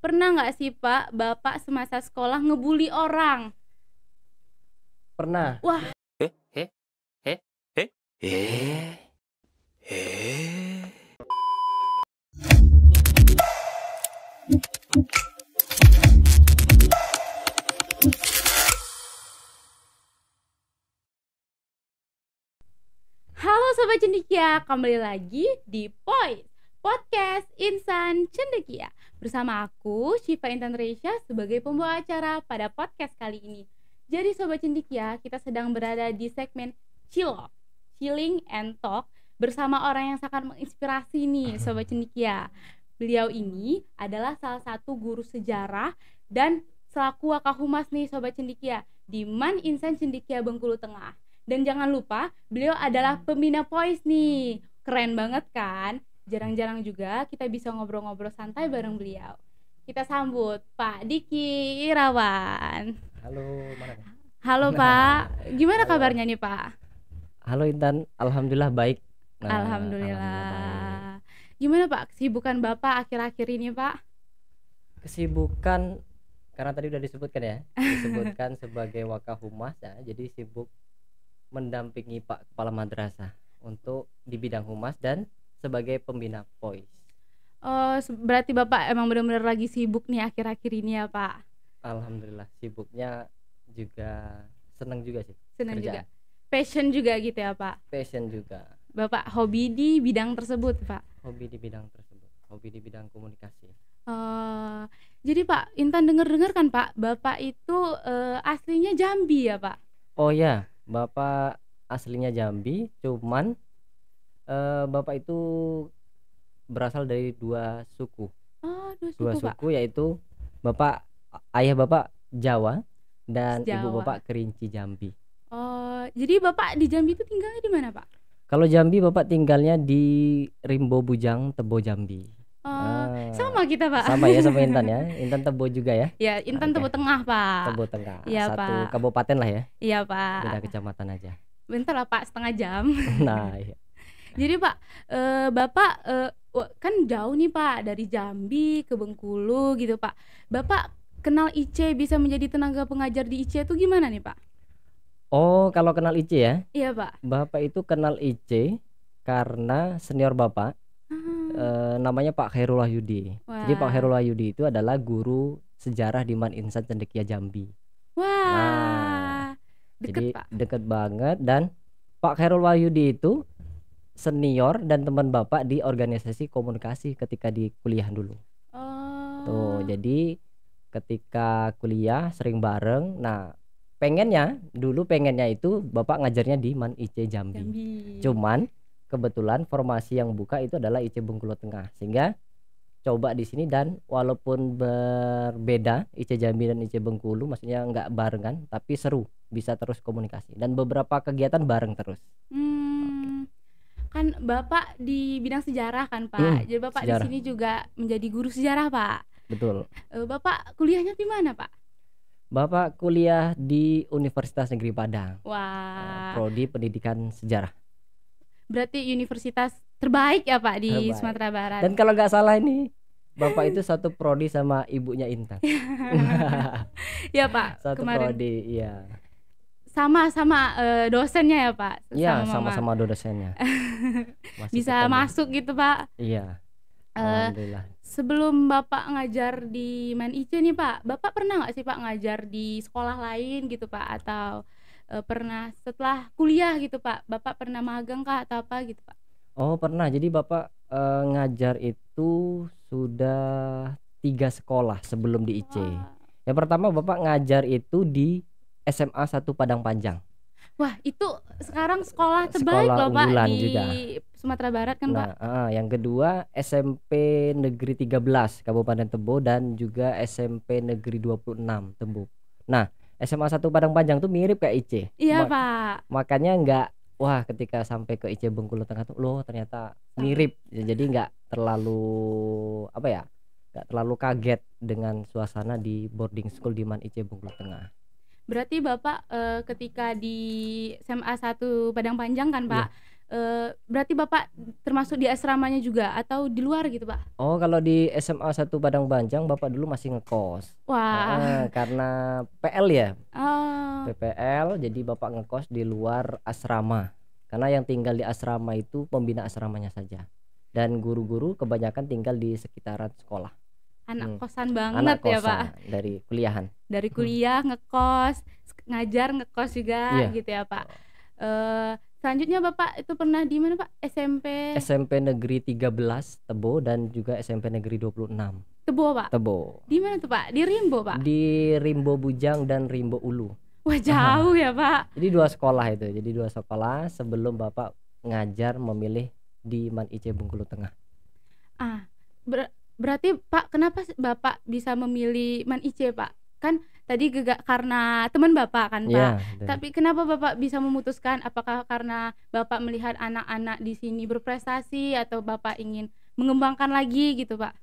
pernah nggak sih Pak, Bapak semasa sekolah ngebully orang? Pernah. Wah, Eh, eh, eh, eh, eh, eh. halo Sobat Cendekia, kembali lagi di Poise Podcast Insan Cendekia. Bersama aku, Syifa Intan Reisha sebagai pembawa acara pada podcast kali ini. Jadi Sobat Cendekia, kita sedang berada di segmen Chilling and Talk bersama orang yang sangat menginspirasi nih Sobat Cendekia. Beliau ini adalah salah satu guru sejarah dan selaku Wakahumas nih Sobat Cendekia di MAN Insan Cendekia Bengkulu Tengah. Dan jangan lupa, beliau adalah pembina Poise nih. Keren banget kan? Jarang-jarang juga kita bisa ngobrol-ngobrol santai bareng beliau. Kita sambut Pak Diki Irawan. Halo, mana? Halo Pak, gimana Halo. kabarnya nih Pak? Halo Intan, alhamdulillah baik. Alhamdulillah. Gimana Pak kesibukan Bapak akhir-akhir ini Pak? Kesibukan karena tadi udah disebutkan ya, disebutkan sebagai Wakahumas ya, jadi sibuk mendampingi Pak Kepala Madrasah untuk di bidang humas dan sebagai pembina Poise. Oh, berarti Bapak emang benar-benar lagi sibuk nih akhir-akhir ini ya Pak? Alhamdulillah sibuknya juga, senang juga sih. Senang kerjaan. juga. Passion juga gitu ya Pak? Passion juga. Bapak hobi di bidang tersebut Pak? Hobi di bidang tersebut, hobi di bidang komunikasi. Jadi Pak, Intan dengar-dengar kan Pak, Bapak itu aslinya Jambi ya Pak? Oh ya, Bapak aslinya Jambi, cuman Bapak itu berasal dari dua suku. Oh, Dua Pak. suku yaitu ayah Bapak Jawa dan ibu Jawa. Bapak Kerinci Jambi. Oh, jadi Bapak di Jambi itu tinggalnya di mana Pak? Kalau Jambi Bapak tinggalnya di Rimbo Bujang, Tebo Jambi. Sama kita Pak. Sama ya, sama Intan ya. Intan Tebo juga ya. Ya, Intan Oke. Tebo Tengah Pak. Tebo Tengah. Iya, Satu Pak. kabupaten lah ya. Iya Pak. Beda kecamatan aja. Bentar lah Pak, setengah jam. Nah, iya. Jadi Pak, Bapak kan jauh nih Pak dari Jambi ke Bengkulu gitu Pak. Bapak kenal IC bisa menjadi tenaga pengajar di IC itu gimana nih Pak? Oh, kalau kenal Ice ya. Iya Pak. Bapak itu kenal Ice karena senior Bapak namanya Pak Khairul Wahyudi. Jadi Pak Khairul Wahyudi itu adalah guru sejarah di MAN Insan Cendekia Jambi. Wah, Jadi Pak. deket banget, dan Pak Khairul Wahyudi itu senior dan teman Bapak di organisasi komunikasi ketika di kuliah dulu. Tuh, jadi ketika kuliah sering bareng. Nah, pengennya itu Bapak ngajarnya di MAN IC Jambi. Cuman kebetulan formasi yang buka itu adalah IC Bengkulu Tengah, sehingga coba di sini, dan walaupun berbeda IC Jambi dan IC Bengkulu, maksudnya nggak barengan tapi seru, bisa terus komunikasi dan beberapa kegiatan bareng terus. Kan Bapak di bidang sejarah kan Pak. Jadi Bapak sejarah. di sini juga menjadi guru sejarah Pak. Betul. Bapak kuliahnya di mana Pak? Bapak kuliah di Universitas Negeri Padang. Wah, Prodi Pendidikan Sejarah. berarti universitas terbaik ya Pak di Terbaik. Sumatera Barat. Dan kalau nggak salah ini Bapak itu satu prodi sama ibunya Intan. Ya Pak, Satu kemarin prodi, iya. sama-sama dosennya ya Pak. Iya, Mama. sama-sama dosennya. Bisa ketemu. masuk gitu Pak. Iya. Alhamdulillah. Sebelum Bapak ngajar di MAN IC nih Pak, Bapak pernah nggak sih Pak ngajar di sekolah lain gitu Pak, atau pernah setelah kuliah gitu Pak, Bapak pernah magang kah atau apa gitu Pak? Oh, pernah. Jadi Bapak ngajar itu sudah 3 sekolah sebelum di IC. Wah. Yang pertama Bapak ngajar itu di SMA 1 Padang Panjang. Wah, itu sekarang sekolah terbaik Sekolah loh Pak unggulan di juga. Sumatera Barat kan Pak. Nah, yang kedua SMP Negeri 13 Kabupaten Tebo dan juga SMP Negeri 26 Tebo. Nah, SMA 1 Padang Panjang tuh mirip kayak IC. Iya Pak. Makanya ketika sampai ke IC Bengkulu Tengah tuh loh ternyata mirip. Jadi nggak terlalu kaget dengan suasana di boarding school di MAN IC Bengkulu Tengah. Berarti Bapak ketika di SMA 1 Padang Panjang kan Pak, Berarti Bapak termasuk di asramanya juga atau di luar gitu, Pak? Oh, kalau di SMA 1 Padang Panjang Bapak dulu masih ngekos. Wah. Karena PL ya, Oh. PPL, jadi Bapak ngekos di luar asrama. Karena yang tinggal di asrama itu pembina asramanya saja. Dan guru-guru kebanyakan tinggal di sekitaran sekolah. Anak kosan Anak banget ya, Pak. kosan dari kuliahan. Dari kuliah ngekos, ngajar ngekos juga Iya. gitu ya, Pak. Selanjutnya Bapak itu pernah di mana, Pak? SMP Negeri 13 Tebo dan juga SMP Negeri 26 Tebo, Pak? Tebo. Di mana tuh, Pak? Di Rimbo, Pak? Di Rimbo Bujang dan Rimbo Ulu. Wah, jauh ya, Pak. Jadi 2 sekolah itu. Jadi 2 sekolah sebelum Bapak ngajar memilih di MAN IC Bengkulu Tengah. Berarti Pak, kenapa Bapak bisa memilih MAN IC, Pak? Kan tadi karena teman Bapak kan, Pak. Iya, Tapi kenapa Bapak bisa memutuskan? Apakah karena Bapak melihat anak-anak di sini berprestasi atau Bapak ingin mengembangkan lagi gitu, Pak?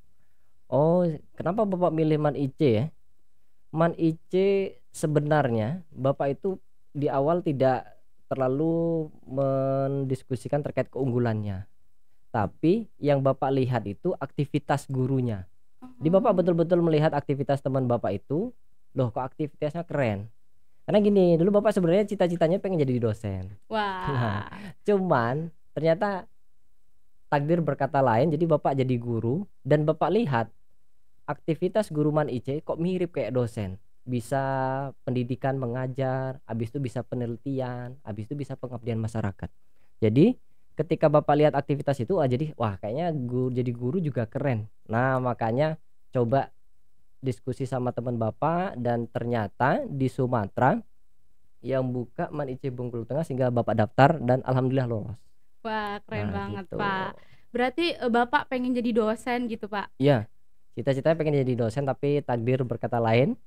Oh, kenapa Bapak milih MAN IC ya? MAN IC sebenarnya Bapak itu di awal tidak terlalu mendiskusikan terkait keunggulannya. Tapi yang Bapak lihat itu aktivitas gurunya. Jadi Bapak betul-betul melihat aktivitas teman Bapak itu, loh kok aktivitasnya keren. Karena gini, dulu Bapak sebenarnya cita-citanya pengen jadi dosen. Wah. Cuman ternyata takdir berkata lain, jadi Bapak jadi guru dan Bapak lihat aktivitas guru MAN IC kok mirip kayak dosen. Bisa pendidikan mengajar, habis itu bisa penelitian, habis itu bisa pengabdian masyarakat. Jadi ketika Bapak lihat aktivitas itu jadi wah kayaknya jadi guru juga keren. Nah, makanya coba diskusi sama teman Bapak dan ternyata di Sumatera yang buka MAN IC Bengkulu Tengah sehingga Bapak daftar dan alhamdulillah lolos. Wah, keren banget gitu. Pak. Berarti Bapak pengen jadi dosen gitu, Pak? Iya, cita-citanya pengen jadi dosen tapi takdir berkata lain.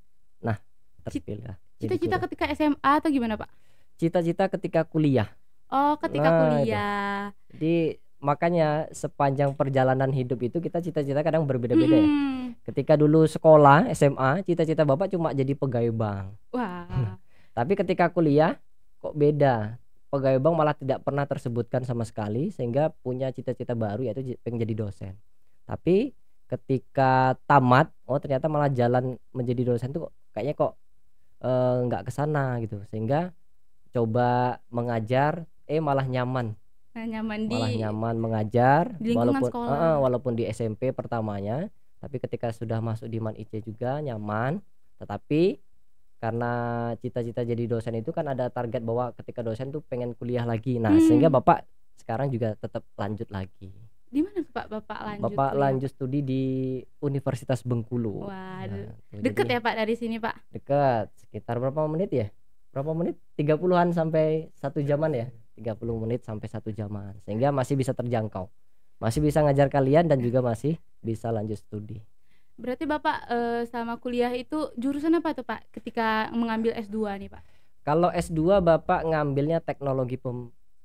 Nah, terpilih. Cita-cita ketika SMA atau gimana, Pak? Cita-cita ketika kuliah. Oh, ketika kuliah. Jadi makanya sepanjang perjalanan hidup itu kita cita-cita kadang berbeda-beda ya. Ketika dulu sekolah SMA, cita-cita Bapak cuma jadi pegawai bank. Wah. Tapi ketika kuliah kok beda. Pegawai bank malah tidak pernah tersebutkan sama sekali sehingga punya cita-cita baru yaitu pengen jadi dosen. Tapi ketika tamat, oh ternyata malah jalan menjadi dosen tuh kayaknya kok nggak kesana gitu. Sehingga coba mengajar malah nyaman. Malah nyaman mengajar di lingkungan sekolah. Walaupun di SMP pertamanya, tapi ketika sudah masuk di MAN IC juga nyaman. Tetapi karena cita-cita jadi dosen itu kan ada target bahwa ketika dosen tuh pengen kuliah lagi. Nah, sehingga Bapak sekarang juga tetap lanjut lagi. Di mana tuh Pak Bapak lanjut? Bapak lanjut studi di Universitas Bengkulu. Wah, deket ya Pak dari sini, Pak? Dekat, sekitar berapa menit ya? Berapa menit? 30-an sampai 1 jaman ya? 30 menit sampai 1 jaman. Sehingga masih bisa terjangkau. Masih bisa ngajar kalian dan juga masih bisa lanjut studi. Berarti Bapak selama kuliah itu jurusan apa tuh Pak ketika mengambil S2 nih Pak? Kalau S2 Bapak ngambilnya teknologi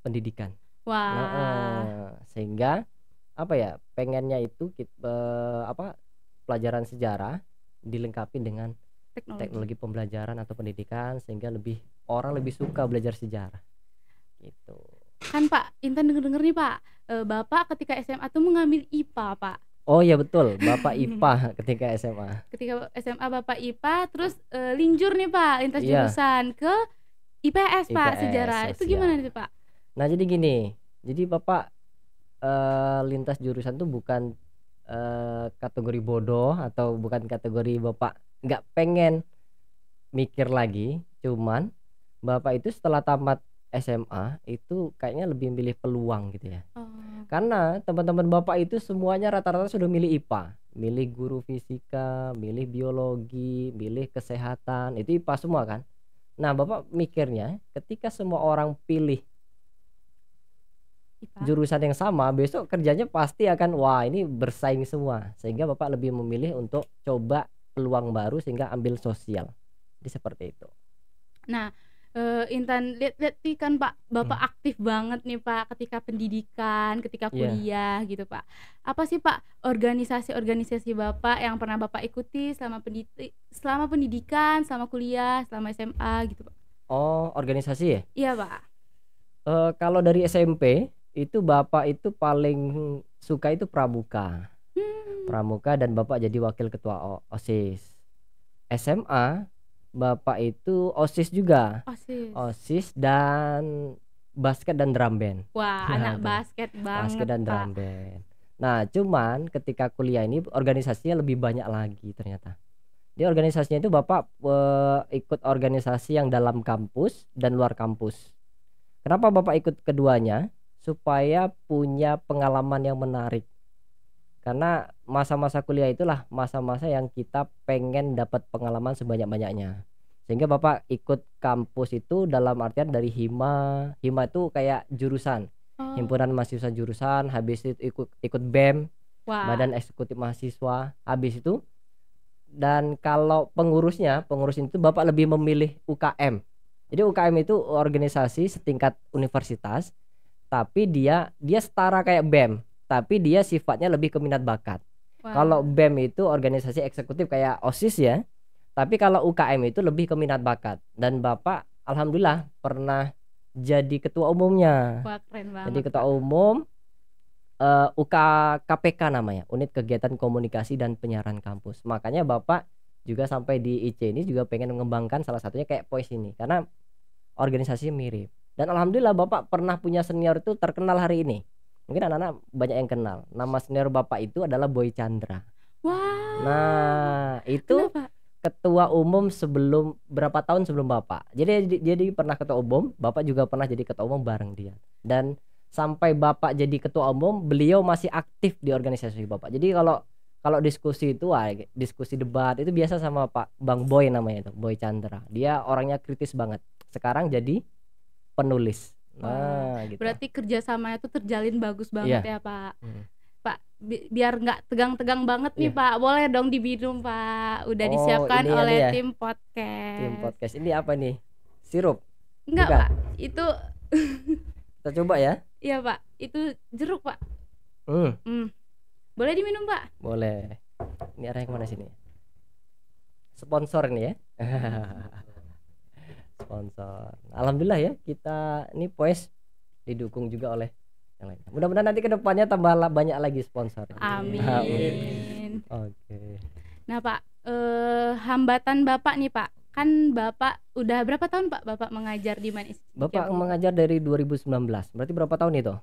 pendidikan. Wah. Sehingga apa ya? Pengennya itu pelajaran sejarah dilengkapi dengan teknologi pembelajaran atau pendidikan sehingga orang lebih suka belajar sejarah. Gitu. Kan Pak, Intan denger nih Pak, Bapak ketika SMA tuh mengambil IPA Pak. Oh ya betul, Bapak IPA ketika SMA. Ketika SMA Bapak IPA, terus linjur nih Pak, lintas jurusan ke IPS Pak, sejarah. Sosial. Itu gimana nih Pak? Nah jadi gini, jadi Bapak lintas jurusan tuh bukan kategori bodoh atau bukan kategori Bapak nggak pengen mikir lagi, cuman Bapak itu setelah tamat SMA itu kayaknya lebih milih peluang gitu ya. Karena teman-teman Bapak itu semuanya rata-rata sudah milih IPA, milih guru fisika, milih biologi, milih kesehatan, itu IPA semua kan. Nah Bapak mikirnya ketika semua orang pilih IPA, jurusan yang sama, besok kerjanya pasti akan wah ini bersaing semua. Sehingga Bapak lebih memilih untuk coba peluang baru sehingga ambil sosial. Jadi seperti itu. Nah Intan lihat kan Pak, Bapak aktif banget nih Pak ketika pendidikan, ketika kuliah gitu Pak. Apa sih Pak organisasi Bapak yang pernah Bapak ikuti selama pendidikan, selama kuliah, selama SMA gitu Pak? Oh, organisasi ya? Iya Pak. Kalau dari SMP itu Bapak itu paling suka itu pramuka. Pramuka dan Bapak jadi wakil ketua OSIS. SMA Bapak itu OSIS juga. OSIS dan basket dan drum band. Wah, anak basket banget, Basket dan drum band. Nah, cuman ketika kuliah ini organisasinya lebih banyak lagi ternyata. Di organisasinya itu Bapak ikut organisasi yang dalam kampus dan luar kampus. Kenapa Bapak ikut keduanya? Supaya punya pengalaman yang menarik. Karena masa-masa kuliah itulah masa-masa yang kita pengen dapat pengalaman sebanyak-banyaknya. Sehingga Bapak ikut kampus itu dalam artian dari Hima itu kayak jurusan. Himpunan mahasiswa jurusan, habis itu ikut BEM, Badan Eksekutif Mahasiswa, habis itu. Dan kalau pengurus itu Bapak lebih memilih UKM. Jadi UKM itu organisasi setingkat universitas, tapi dia setara kayak BEM, tapi dia sifatnya lebih ke minat bakat. Kalau BEM itu organisasi eksekutif kayak OSIS ya, tapi kalau UKM itu lebih ke minat bakat. Dan Bapak alhamdulillah pernah jadi ketua umumnya. Wah, keren banget. Jadi ketua umum UKKPK namanya, Unit Kegiatan Komunikasi dan Penyiaran Kampus. Makanya Bapak juga sampai di IC ini juga pengen mengembangkan salah satunya kayak POIS ini, karena organisasinya mirip. Dan alhamdulillah Bapak pernah punya senior itu terkenal hari ini. Mungkin anak-anak banyak yang kenal. Nama senior Bapak itu adalah Boy Chandra. Wow. Nah, itu kenapa? Ketua umum berapa tahun sebelum Bapak. Jadi pernah ketua umum, Bapak juga pernah jadi ketua umum bareng dia. Dan sampai Bapak jadi ketua umum, beliau masih aktif di organisasi Bapak. Jadi kalau diskusi itu, diskusi debat itu biasa sama Pak Bang Boy namanya itu, Boy Chandra. Dia orangnya kritis banget. Sekarang jadi penulis. Nah, gitu. Berarti kerjasamanya itu terjalin bagus banget ya Pak. Pak, biar nggak tegang-tegang banget nih Pak, boleh dong diminum Pak. Udah disiapkan oleh tim podcast. Tim podcast ini apa nih? Sirup? Enggak Bukan. Pak, itu kita coba ya. Iya Pak, itu jeruk Pak. Boleh diminum Pak? Boleh. Ini arah yang mana sini? Sponsor ini ya. Sponsor. Alhamdulillah ya, kita ini POIS didukung juga oleh yang lain. Mudah-mudahan nanti kedepannya tambah banyak lagi sponsor. Amin. Oke. Nah Pak, hambatan Bapak nih Pak, kan Bapak udah berapa tahun Pak Bapak mengajar di MAN Institute? Bapak mengajar dari 2019. Berarti berapa tahun itu?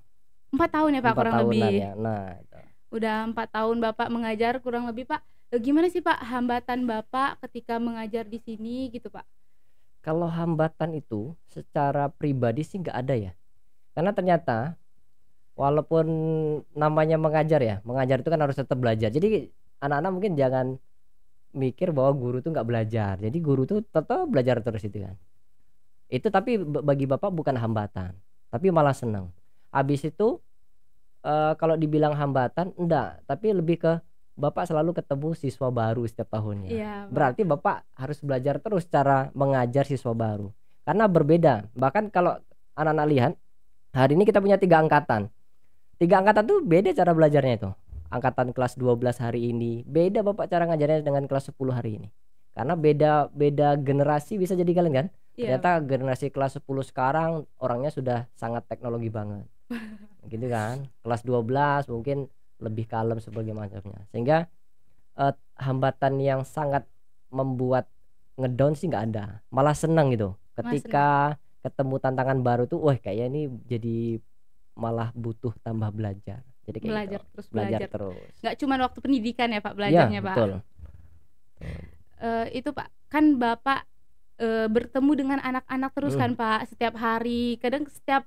4 tahun ya Pak, kurang lebih. Ya. Nah, itu. Udah 4 tahun Bapak mengajar kurang lebih Pak. Gimana sih Pak hambatan Bapak ketika mengajar di sini gitu Pak? Kalau hambatan itu secara pribadi sih nggak ada ya. Karena ternyata walaupun namanya mengajar itu kan harus tetap belajar. Jadi anak-anak mungkin jangan mikir bahwa guru tuh nggak belajar. Jadi guru tuh tetap belajar terus itu kan. Itu tapi bagi Bapak bukan hambatan, tapi malah senang. Habis itu kalau dibilang hambatan enggak, tapi lebih ke Bapak selalu ketemu siswa baru setiap tahunnya. Iya, berarti Bapak harus belajar terus cara mengajar siswa baru. Karena berbeda. Bahkan kalau anak-anak lihat, hari ini kita punya 3 angkatan. 3 angkatan tuh beda cara belajarnya itu. Angkatan kelas 12 hari ini, beda Bapak cara ngajarnya dengan kelas 10 hari ini. Karena beda generasi bisa jadi kalian kan. Iya. Ternyata generasi kelas 10 sekarang orangnya sudah sangat teknologi banget. Gitu kan. Kelas 12 mungkin lebih kalem sebagai macamnya, sehingga hambatan yang sangat membuat ngedown sih nggak ada, malah senang gitu ketika ketemu tantangan baru tuh, wah kayaknya ini jadi malah butuh tambah belajar, jadi kayak belajar gitu. terus belajar nggak cuma waktu pendidikan ya Pak belajarnya ya, Pak. Betul. Itu Pak kan Bapak bertemu dengan anak-anak terus kan Pak setiap hari, kadang setiap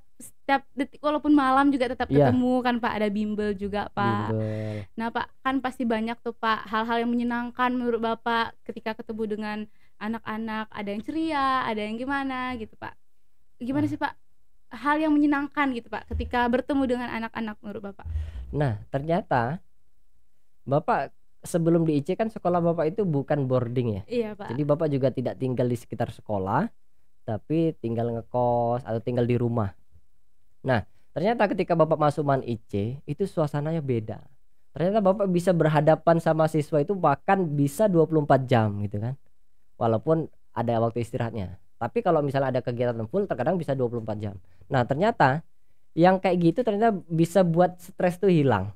detik walaupun malam juga tetap ketemu kan Pak, ada bimbel juga Pak. Bimbel. Nah Pak kan pasti banyak tuh Pak hal-hal yang menyenangkan menurut Bapak ketika ketemu dengan anak-anak, ada yang ceria, ada yang gimana gitu Pak. Gimana sih Pak hal yang menyenangkan gitu Pak ketika bertemu dengan anak-anak menurut Bapak? Nah ternyata Bapak sebelum di IC kan sekolah Bapak itu bukan boarding ya. Iya Pak. Jadi Bapak juga tidak tinggal di sekitar sekolah, tapi tinggal ngekos atau tinggal di rumah. Nah ternyata ketika Bapak masuk MAN IC itu suasananya beda. Ternyata Bapak bisa berhadapan sama siswa itu bahkan bisa 24 jam gitu kan. Walaupun ada waktu istirahatnya. Tapi kalau misalnya ada kegiatan full terkadang bisa 24 jam. Nah ternyata yang kayak gitu ternyata bisa buat stres tuh hilang.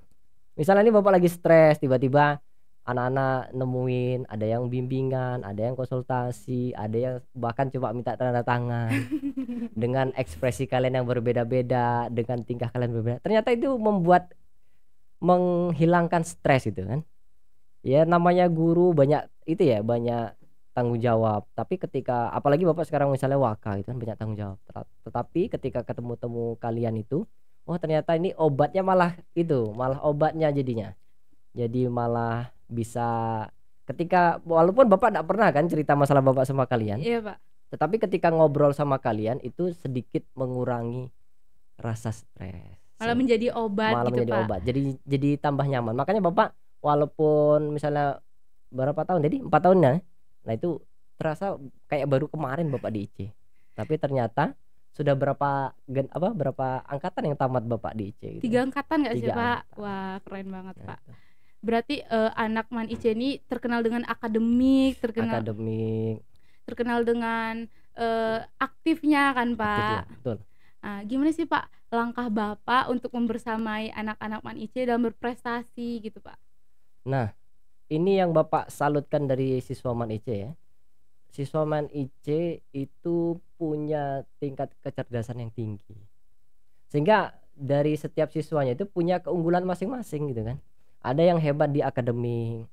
Misalnya nih bapak lagi stres, tiba-tiba anak-anak nemuin, ada yang bimbingan, ada yang konsultasi, ada yang bahkan coba minta tanda tangan dengan ekspresi kalian yang berbeda-beda, dengan tingkah kalian berbeda. Ternyata itu menghilangkan stres gitu kan. Ya namanya guru banyak itu ya, banyak tanggung jawab. Tapi ketika apalagi bapak sekarang misalnya waka itu kan banyak tanggung jawab. Tetapi ketika ketemu kalian itu, oh ternyata ini obatnya malah obatnya jadinya. Jadi malah bisa ketika walaupun bapak tidak pernah kan cerita masalah bapak sama kalian. Iya pak. Tetapi ketika ngobrol sama kalian itu sedikit mengurangi rasa stres. Malah menjadi obat malah gitu menjadi pak. obat. Jadi tambah nyaman. Makanya bapak walaupun misalnya berapa tahun, jadi 4 tahun ya. Nah itu terasa kayak baru kemarin bapak di IC. Tapi ternyata sudah berapa angkatan yang tamat bapak di IC gitu. 3 angkatan nggak sih 3 pak? angkatan. Wah keren banget Nah, pak. itu. Berarti anak Man IC ini terkenal dengan akademik, terkenal dengan aktifnya kan pak. Aktif, ya, betul. Nah, gimana sih pak langkah bapak untuk membersamai anak-anak Man IC dalam berprestasi gitu pak? Nah ini yang bapak salutkan dari siswa Man IC ya. Siswa Man IC itu punya tingkat kecerdasan yang tinggi, sehingga dari setiap siswanya itu punya keunggulan masing-masing gitu kan. Ada yang hebat di akademik,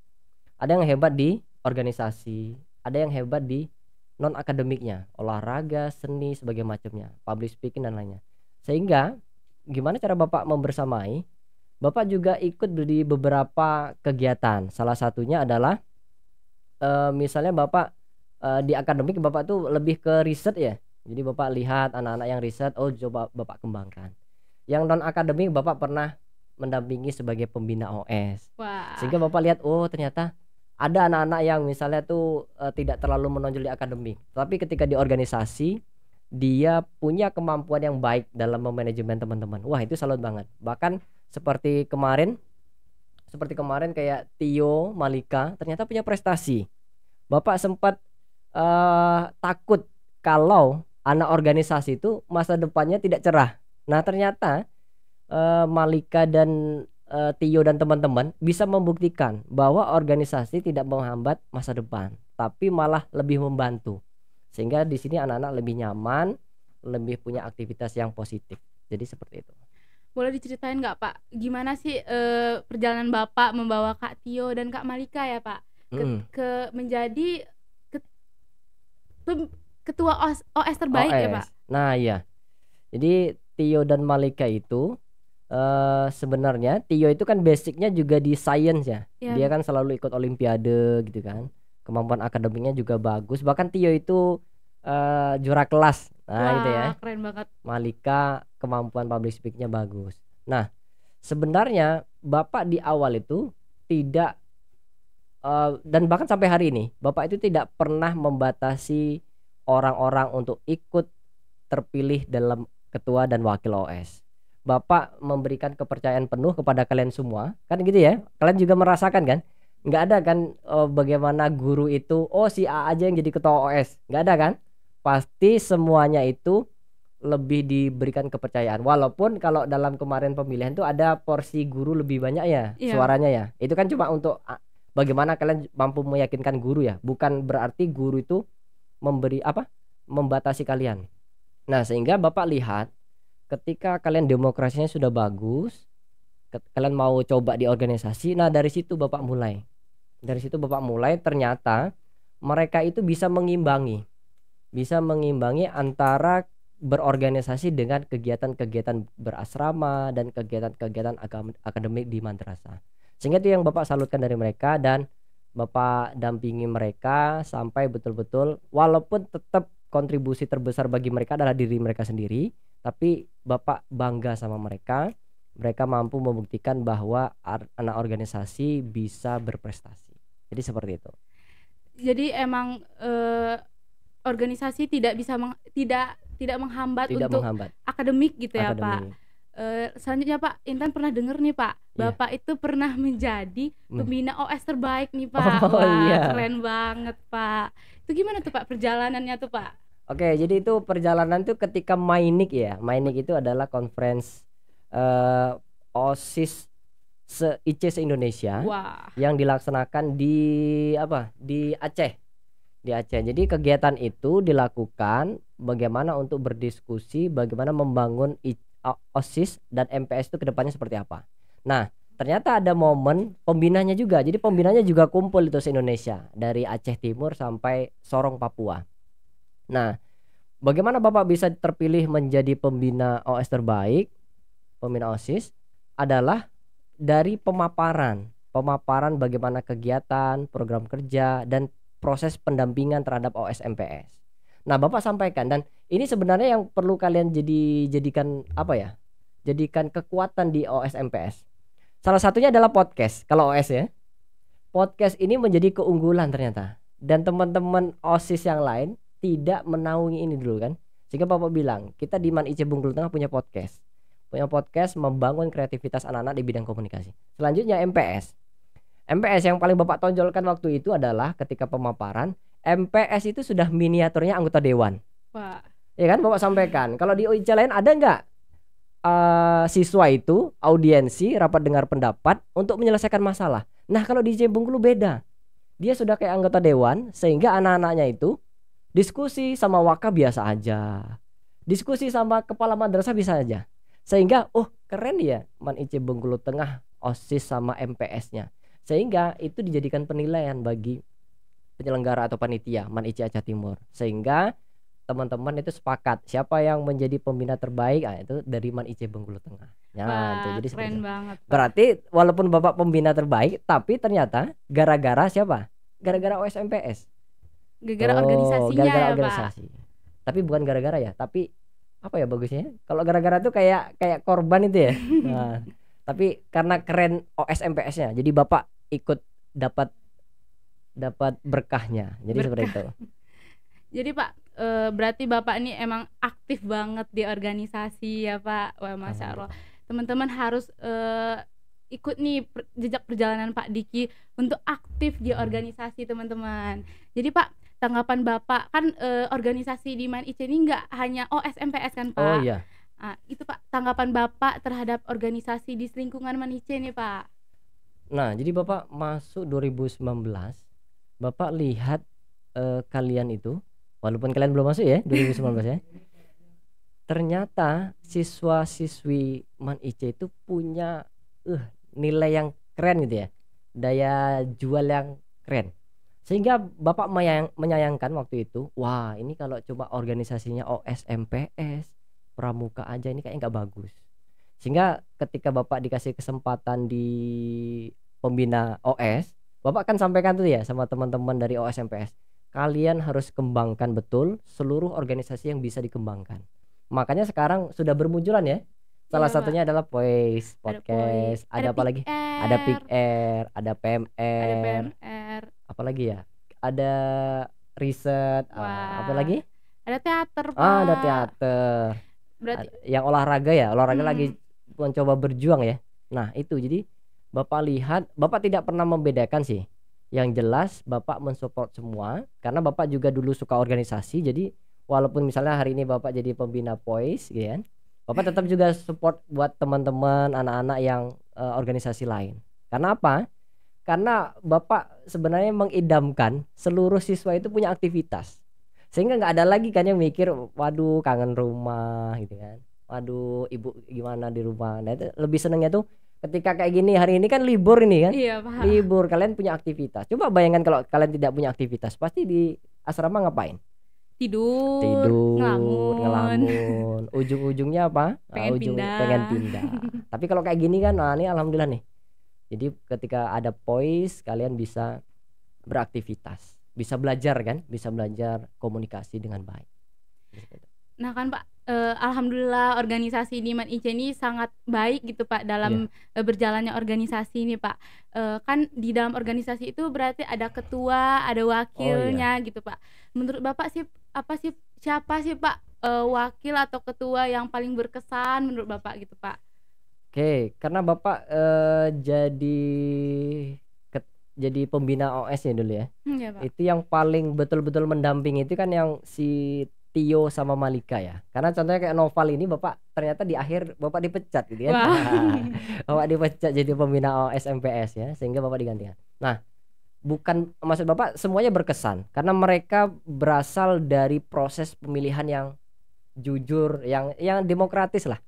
ada yang hebat di organisasi, ada yang hebat di non akademiknya, olahraga, seni, sebagainya macamnya, public speaking dan lainnya. Sehingga gimana cara bapak membersamai? Bapak juga ikut di beberapa kegiatan. Salah satunya adalah misalnya bapak di akademik bapak tuh lebih ke riset ya. Jadi bapak lihat anak-anak yang riset, oh coba bapak kembangkan. Yang non akademik bapak pernah mendampingi sebagai pembina OS. Wah. Sehingga bapak lihat, oh ternyata ada anak-anak yang misalnya tuh tidak terlalu menonjol di akademik, tapi ketika di organisasi dia punya kemampuan yang baik dalam memanajemen teman-teman. Wah itu salut banget. Bahkan seperti kemarin kayak Tio, Malika ternyata punya prestasi. Bapak sempat takut kalau anak organisasi itu masa depannya tidak cerah. Nah ternyata Malika dan Tio dan teman-teman bisa membuktikan bahwa organisasi tidak menghambat masa depan, tapi malah lebih membantu. Sehingga di sini anak-anak lebih nyaman, lebih punya aktivitas yang positif. Jadi seperti itu. Boleh diceritain nggak Pak, gimana sih perjalanan Bapak membawa Kak Tio dan Kak Malika ya Pak ke menjadi ketua OS terbaik ya Pak? Nah iya, jadi Tio dan Malika itu sebenarnya Tio itu kan basicnya juga di science ya. Dia kan selalu ikut olimpiade gitu kan, kemampuan akademiknya juga bagus. Bahkan Tio itu juara kelas. Nah wah, gitu ya, keren banget. Malika kemampuan public speakingnya bagus. Nah sebenarnya Bapak di awal itu tidak dan bahkan sampai hari ini Bapak itu tidak pernah membatasi orang-orang untuk ikut terpilih dalam ketua dan wakil OS. Bapak memberikan kepercayaan penuh kepada kalian semua, kan gitu ya. Kalian juga merasakan kan, nggak ada kan bagaimana guru itu, oh si A aja yang jadi ketua OS, nggak ada kan. Pasti semuanya itu lebih diberikan kepercayaan. Walaupun kalau dalam kemarin pemilihan tuh ada porsi guru lebih banyak ya, suaranya ya. Itu kan cuma untuk bagaimana kalian mampu meyakinkan guru ya, bukan berarti guru itu membatasi kalian. Nah sehingga Bapak lihat ketika kalian demokrasinya sudah bagus, kalian mau coba di organisasi, nah dari situ Bapak mulai. Dari situ Bapak mulai ternyata mereka itu bisa mengimbangi antara berorganisasi dengan kegiatan-kegiatan berasrama dan kegiatan-kegiatan akademik di madrasah. Sehingga itu yang Bapak salutkan dari mereka, dan Bapak dampingi mereka sampai betul-betul, walaupun tetap kontribusi terbesar bagi mereka adalah diri mereka sendiri, tapi Bapak bangga sama mereka. Mereka mampu membuktikan bahwa anak organisasi bisa berprestasi. Jadi seperti itu. Jadi emang organisasi tidak bisa tidak menghambat akademik gitu ya Pak. Selanjutnya Pak, Intan pernah dengar nih Pak, Bapak itu pernah menjadi pembina OS terbaik nih Pak. Wah, keren banget Pak. Itu gimana tuh Pak perjalanannya tuh Pak? Oke, jadi itu perjalanan tuh ketika Mainik ya. Mainik itu adalah conference OSIS IC se-Indonesia Wah. yang dilaksanakan di Di Aceh. Di Aceh. Jadi kegiatan itu dilakukan bagaimana untuk berdiskusi bagaimana membangun OSIS dan MPS itu kedepannya seperti apa. Nah, ternyata ada momen pembinanya juga. Jadi pembinanya juga kumpul itu se-Indonesia dari Aceh Timur sampai Sorong, Papua. Nah, bagaimana Bapak bisa terpilih menjadi pembina OS terbaik, pembina OSIS adalah dari pemaparan bagaimana kegiatan, program kerja dan proses pendampingan terhadap OS MPS. Nah, Bapak sampaikan dan ini sebenarnya yang perlu kalian jadikan jadikan kekuatan di OS MPS. Salah satunya adalah podcast. Kalau OS ya. Podcast ini menjadi keunggulan ternyata. Dan teman-teman OSIS yang lain tidak menaungi ini dulu kan. Sehingga Bapak bilang, kita di MAN IC Bengkulu Tengah punya podcast. Punya podcast membangun kreativitas anak-anak di bidang komunikasi. Selanjutnya MPS. MPS yang paling Bapak tonjolkan waktu itu adalah ketika pemaparan, MPS itu sudah miniaturnya anggota dewan. Wah. Ya kan Bapak sampaikan. Kalau di OIC lain ada nggak siswa itu audiensi rapat dengar pendapat untuk menyelesaikan masalah. Nah, kalau di IC Bengkulu beda. Dia sudah kayak anggota dewan sehingga anak-anaknya itu diskusi sama waka biasa aja. Diskusi sama kepala madrasah bisa aja. Sehingga keren ya MAN IC Bengkulu Tengah OSIS sama MPS-nya. Sehingga itu dijadikan penilaian bagi penyelenggara atau panitia MAN IC Aceh Timur. Sehingga teman-teman itu sepakat siapa yang menjadi pembina terbaik itu dari MAN IC Bengkulu Tengah. Wah, jadi keren banget. Berarti walaupun Bapak pembina terbaik tapi ternyata gara-gara siapa? Gara-gara OS MPS. Gara-gara organisasinya gara-gara ya, organisasi. Pak. Tapi bukan gara-gara ya, tapi apa ya bagusnya? Kalau gara-gara tuh kayak korban itu ya. Nah, tapi karena keren OS MPS-nya, jadi Bapak ikut dapat berkahnya. Jadi seperti itu. Jadi Pak, berarti Bapak ini emang aktif banget di organisasi ya Pak. Wah, Masya Allah. Teman-teman harus ikut nih jejak perjalanan Pak Diki untuk aktif di organisasi teman-teman. Jadi Pak, tanggapan Bapak kan organisasi di MAN IC ini nggak hanya OS MPS kan Pak? Oh iya. Nah, itu Pak, tanggapan Bapak terhadap organisasi di lingkungan MAN IC nih Pak. Nah, jadi Bapak masuk 2019, Bapak lihat kalian itu, walaupun kalian belum masuk ya 2019 ya, ternyata siswa-siswi MAN IC itu punya nilai yang keren gitu ya, daya jual yang keren. Sehingga Bapak menyayangkan waktu itu, wah ini kalau coba organisasinya OS MPS pramuka aja ini kayaknya nggak bagus. Sehingga ketika Bapak dikasih kesempatan di pembina OS, Bapak kan sampaikan tuh ya sama teman-teman dari OS MPS, kalian harus kembangkan betul seluruh organisasi yang bisa dikembangkan. Makanya sekarang sudah bermunculan ya. Salah satunya adalah Voice, podcast, ada apa lagi? Ada PIKR, ada PMR, apa lagi ya? Ada riset, apa lagi? Ada teater Pak. Ada teater. Berarti yang olahraga ya, lagi mencoba berjuang ya. Nah itu jadi Bapak lihat, Bapak tidak pernah membedakan sih. Yang jelas Bapak mensupport semua karena Bapak juga dulu suka organisasi. Jadi walaupun misalnya hari ini Bapak jadi pembina Voice gitu kan, Bapak tetap juga support buat teman-teman anak-anak yang organisasi lain. Karena apa? Karena Bapak sebenarnya mengidamkan seluruh siswa itu punya aktivitas. Sehingga nggak ada lagi kan yang mikir, waduh kangen rumah gitu kan. Waduh ibu gimana di rumah. Nah itu lebih senengnya tuh ketika kayak gini, hari ini kan libur ini kan. Iya, Pak. Libur, kalian punya aktivitas. Coba bayangkan kalau kalian tidak punya aktivitas, pasti di asrama ngapain? Tidur, ngelamun. Ujung-ujungnya apa? Pengen pindah. Tapi kalau kayak gini kan, nah ini alhamdulillah nih. Jadi ketika ada Voice, kalian bisa beraktivitas, bisa belajar kan, bisa belajar komunikasi dengan baik. Nah kan Pak, alhamdulillah organisasi di MAN IC ini sangat baik gitu Pak dalam berjalannya organisasi ini Pak. Kan di dalam organisasi itu berarti ada ketua, ada wakilnya gitu Pak. Menurut Bapak sih siapa sih Pak wakil atau ketua yang paling berkesan menurut Bapak gitu Pak? Oke, karena Bapak jadi pembina OS ya dulu ya. Ya, Pak. Itu yang paling betul-betul mendampingi itu kan yang si Tio sama Malika ya. Karena contohnya kayak Noval ini Bapak ternyata di akhir Bapak dipecat gitu ya. Wah. Bapak dipecat jadi pembina OSMPS ya, sehingga Bapak digantikan. Nah, bukan maksud Bapak semuanya berkesan karena mereka berasal dari proses pemilihan yang jujur, yang demokratis lah.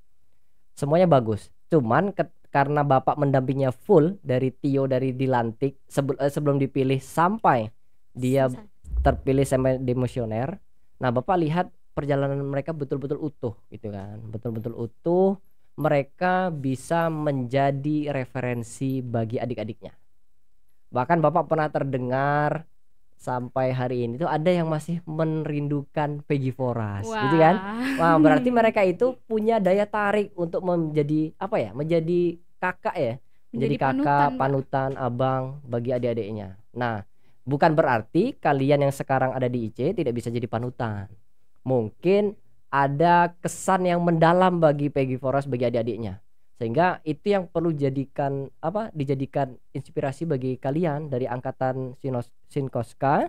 Semuanya bagus. Cuman karena Bapak mendampingnya full dari Tio dari dilantik sebelum dipilih sampai dia terpilih sampai demosioner. Nah, Bapak lihat perjalanan mereka betul-betul utuh gitu kan. Betul-betul utuh. Mereka bisa menjadi referensi bagi adik-adiknya. Bahkan Bapak pernah terdengar sampai hari ini tuh ada yang masih merindukan Peggy Foras gitu kan. Wah, berarti mereka itu punya daya tarik untuk menjadi apa ya? Menjadi kakak ya. Menjadi kakak, panutan, abang bagi adik-adiknya. Nah, bukan berarti kalian yang sekarang ada di IC tidak bisa jadi panutan. Mungkin ada kesan yang mendalam bagi Peggy Foras bagi adik-adiknya. Sehingga itu yang perlu dijadikan inspirasi bagi kalian dari angkatan Sinkoska,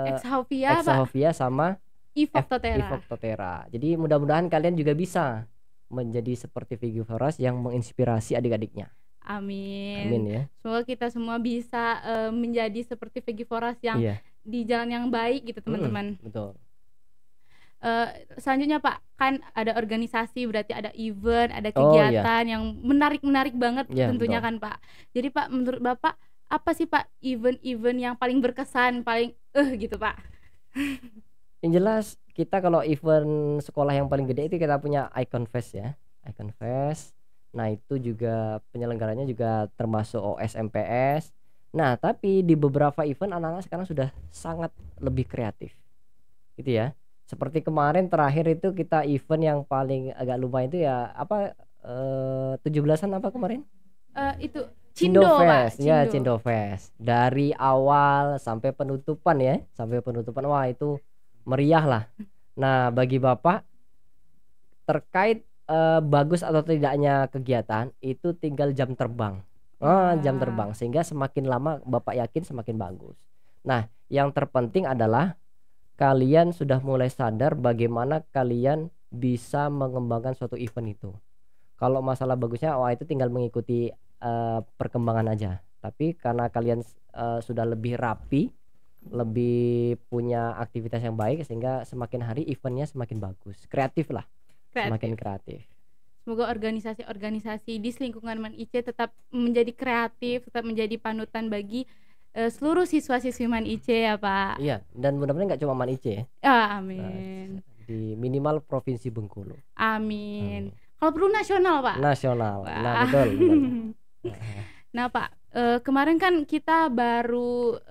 Exahovia sama Ivok Totera. Jadi mudah-mudahan kalian juga bisa menjadi seperti Peggy Foras yang menginspirasi adik-adiknya. Amin. Amin ya. Semoga kita semua bisa menjadi seperti Peggy Foras yang di jalan yang baik gitu teman-teman. Betul. Selanjutnya Pak, kan ada organisasi, berarti ada event, ada kegiatan yang menarik banget tentunya kan Pak. Jadi Pak, menurut Bapak apa sih Pak event-event yang paling berkesan, paling gitu Pak? Yang jelas kita kalau event sekolah yang paling gede itu kita punya Icon Fest ya. Icon Fest. Nah, itu juga penyelenggaranya juga termasuk OSMPS. Nah, tapi di beberapa event anak-anak sekarang sudah sangat lebih kreatif. Gitu ya. Seperti kemarin terakhir itu kita event yang paling agak lumayan itu ya apa 17-an apa kemarin? Itu Cindo Fest. Ya, Cindo Fest. Dari awal sampai penutupan ya. Sampai penutupan wah itu meriah lah. Nah, bagi Bapak terkait bagus atau tidaknya kegiatan itu tinggal jam terbang. Jam terbang sehingga semakin lama Bapak yakin semakin bagus. Nah, yang terpenting adalah kalian sudah mulai sadar bagaimana kalian bisa mengembangkan suatu event itu. Kalau masalah bagusnya itu tinggal mengikuti perkembangan aja. Tapi karena kalian sudah lebih rapi, lebih punya aktivitas yang baik sehingga semakin hari eventnya semakin bagus, kreatif lah. Semakin kreatif. Semoga organisasi-organisasi di lingkungan Man IC tetap menjadi kreatif, tetap menjadi panutan bagi seluruh siswa-siswi Man IC ya Pak. Iya, dan mudah-mudahan nggak cuma Man IC ya. Amin. Di minimal Provinsi Bengkulu. Amin. Kalau perlu nasional Pak. Nasional. Wah. Nah, betul. Nah Pak, kemarin kan kita baru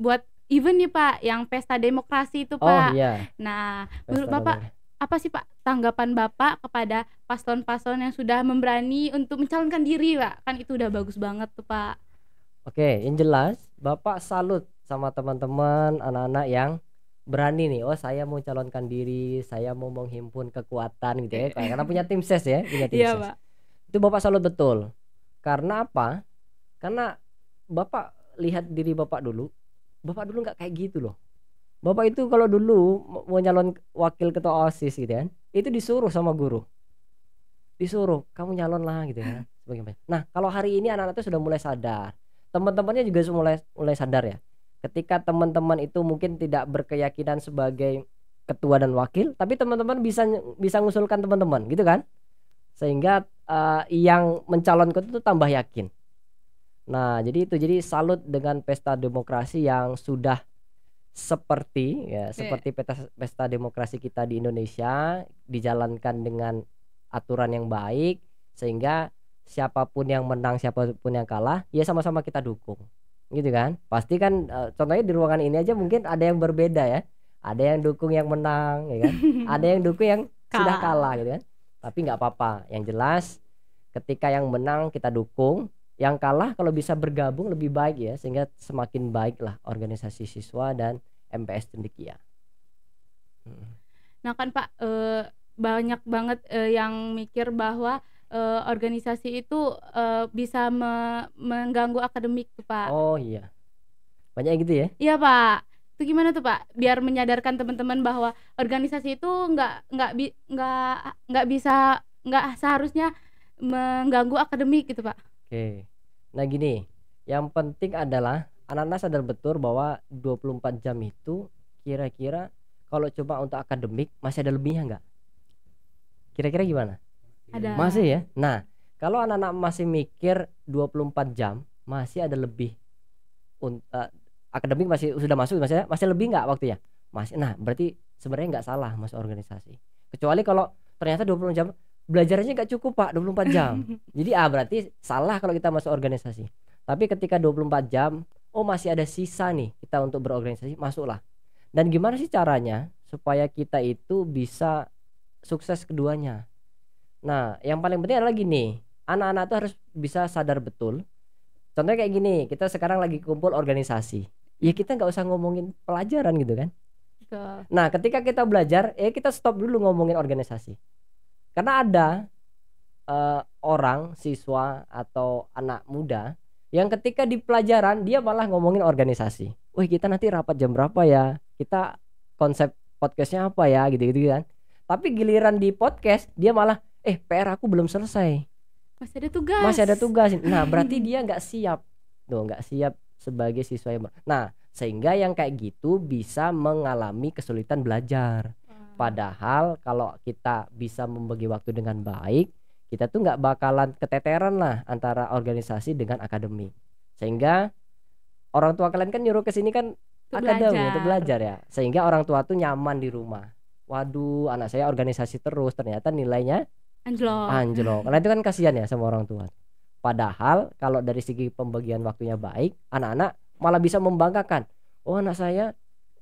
buat event nih Pak, yang pesta demokrasi itu Pak. Oh iya. Nah, menurut Bapak apa sih Pak tanggapan Bapak kepada paslon-paslon yang sudah memberani untuk mencalonkan diri Pak? Kan itu udah bagus banget tuh Pak. Oke, yang jelas Bapak salut sama teman-teman anak-anak yang berani nih. Oh, saya mau calonkan diri, saya mau menghimpun kekuatan gitu ya. Karena punya tim ses ya, punya tim ses. Pak. Itu Bapak salut betul. Karena apa? Karena Bapak lihat diri Bapak dulu. Bapak dulu nggak kayak gitu loh. Bapak itu kalau dulu mau nyalon wakil ketua OSIS gitu kan, itu disuruh sama guru. Disuruh, kamu nyalon lah gitu ya. Nah, kalau hari ini anak-anak itu sudah mulai sadar. Teman-temannya juga mulai sadar ya. Ketika teman-teman itu mungkin tidak berkeyakinan sebagai ketua dan wakil, tapi teman-teman bisa ngusulkan teman-teman gitu kan. Sehingga yang mencalonkan itu tambah yakin. Nah, jadi salut dengan pesta demokrasi yang sudah seperti pesta demokrasi kita di Indonesia dijalankan dengan aturan yang baik sehingga siapapun yang menang siapapun yang kalah ya sama-sama kita dukung gitu kan. Pasti kan contohnya di ruangan ini aja mungkin ada yang berbeda ya, ada yang dukung yang menang ya kan, ada yang dukung yang sudah kalah gitu kan. Tapi nggak apa-apa, yang jelas ketika yang menang kita dukung, yang kalah kalau bisa bergabung lebih baik ya, sehingga semakin baiklah organisasi siswa dan MPS Cendekia. Nah kan Pak, banyak banget yang mikir bahwa organisasi itu bisa mengganggu akademik tuh Pak. Oh iya, banyak gitu ya? Iya Pak. Itu gimana tuh Pak? Biar menyadarkan teman-teman bahwa organisasi itu nggak seharusnya mengganggu akademik gitu Pak. Oke. Nah gini, yang penting adalah anak-anak sadar betul bahwa 24 jam itu kira-kira kalau coba untuk akademik masih ada lebihnya nggak? Kira-kira gimana? Ada. Masih ya? Nah, kalau anak-anak masih mikir 24 jam masih ada lebih akademik masih sudah masuk masih lebih nggak waktunya? Masih. Nah, berarti sebenarnya nggak salah masuk organisasi. Kecuali kalau ternyata 20 jam belajarnya nggak cukup Pak, 24 jam. Jadi berarti salah kalau kita masuk organisasi. Tapi ketika 24 jam, masih ada sisa nih kita untuk berorganisasi, masuklah. Dan gimana sih caranya supaya kita itu bisa sukses keduanya? Nah, yang paling penting adalah gini, anak-anak tuh harus bisa sadar betul. Contohnya kayak gini, kita sekarang lagi kumpul organisasi. Ya kita nggak usah ngomongin pelajaran gitu kan. Betul. Nah, ketika kita belajar, kita stop dulu ngomongin organisasi. Karena ada orang, siswa atau anak muda yang ketika di pelajaran dia malah ngomongin organisasi. Wih, kita nanti rapat jam berapa ya? Kita konsep podcastnya apa ya? Gitu-gitu kan. Tapi giliran di podcast dia malah PR aku belum selesai. Masih ada tugas. Nah, berarti dia nggak siap. Tuh, nggak siap sebagai siswa yang Nah, sehingga yang kayak gitu bisa mengalami kesulitan belajar. Padahal kalau kita bisa membagi waktu dengan baik, kita tuh nggak bakalan keteteran lah antara organisasi dengan akademik. Sehingga orang tua kalian kan nyuruh ke sini kan akademik untuk belajar ya. Sehingga orang tua tuh nyaman di rumah. Waduh, anak saya organisasi terus, ternyata nilainya anjlok. Karena itu kan kasihan ya sama orang tua. Padahal kalau dari segi pembagian waktunya baik, anak-anak malah bisa membanggakan. Oh, anak saya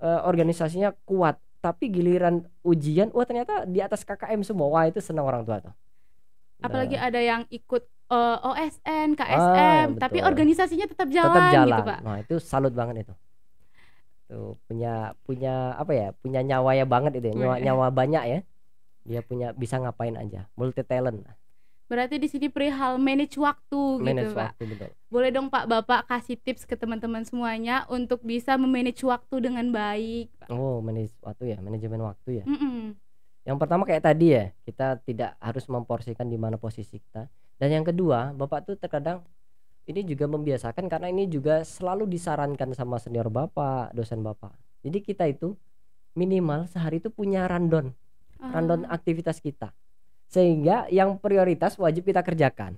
organisasinya kuat, tapi giliran ujian ternyata di atas KKM semua. Wah, itu senang orang tua tuh. Apalagi ada yang ikut OSN, KSM, tapi organisasinya tetap jalan gitu Pak. Nah, itu salut banget itu. Tuh punya apa ya? Punya nyawanya banget itu ya. Nyawa banyak ya. Dia bisa ngapain aja, multi talent. Berarti di sini perihal manage waktu gitu Pak. Betul. Boleh dong Pak Bapak kasih tips ke teman-teman semuanya untuk bisa memanage waktu dengan baik Pak. Manage waktu ya, manajemen waktu ya. Yang pertama kayak tadi ya, kita tidak harus memporsikan di mana posisi kita. Dan yang kedua, Bapak tuh terkadang ini juga membiasakan karena ini juga selalu disarankan sama senior Bapak, dosen Bapak. Jadi kita itu minimal sehari itu punya rundown aktivitas kita, sehingga yang prioritas wajib kita kerjakan,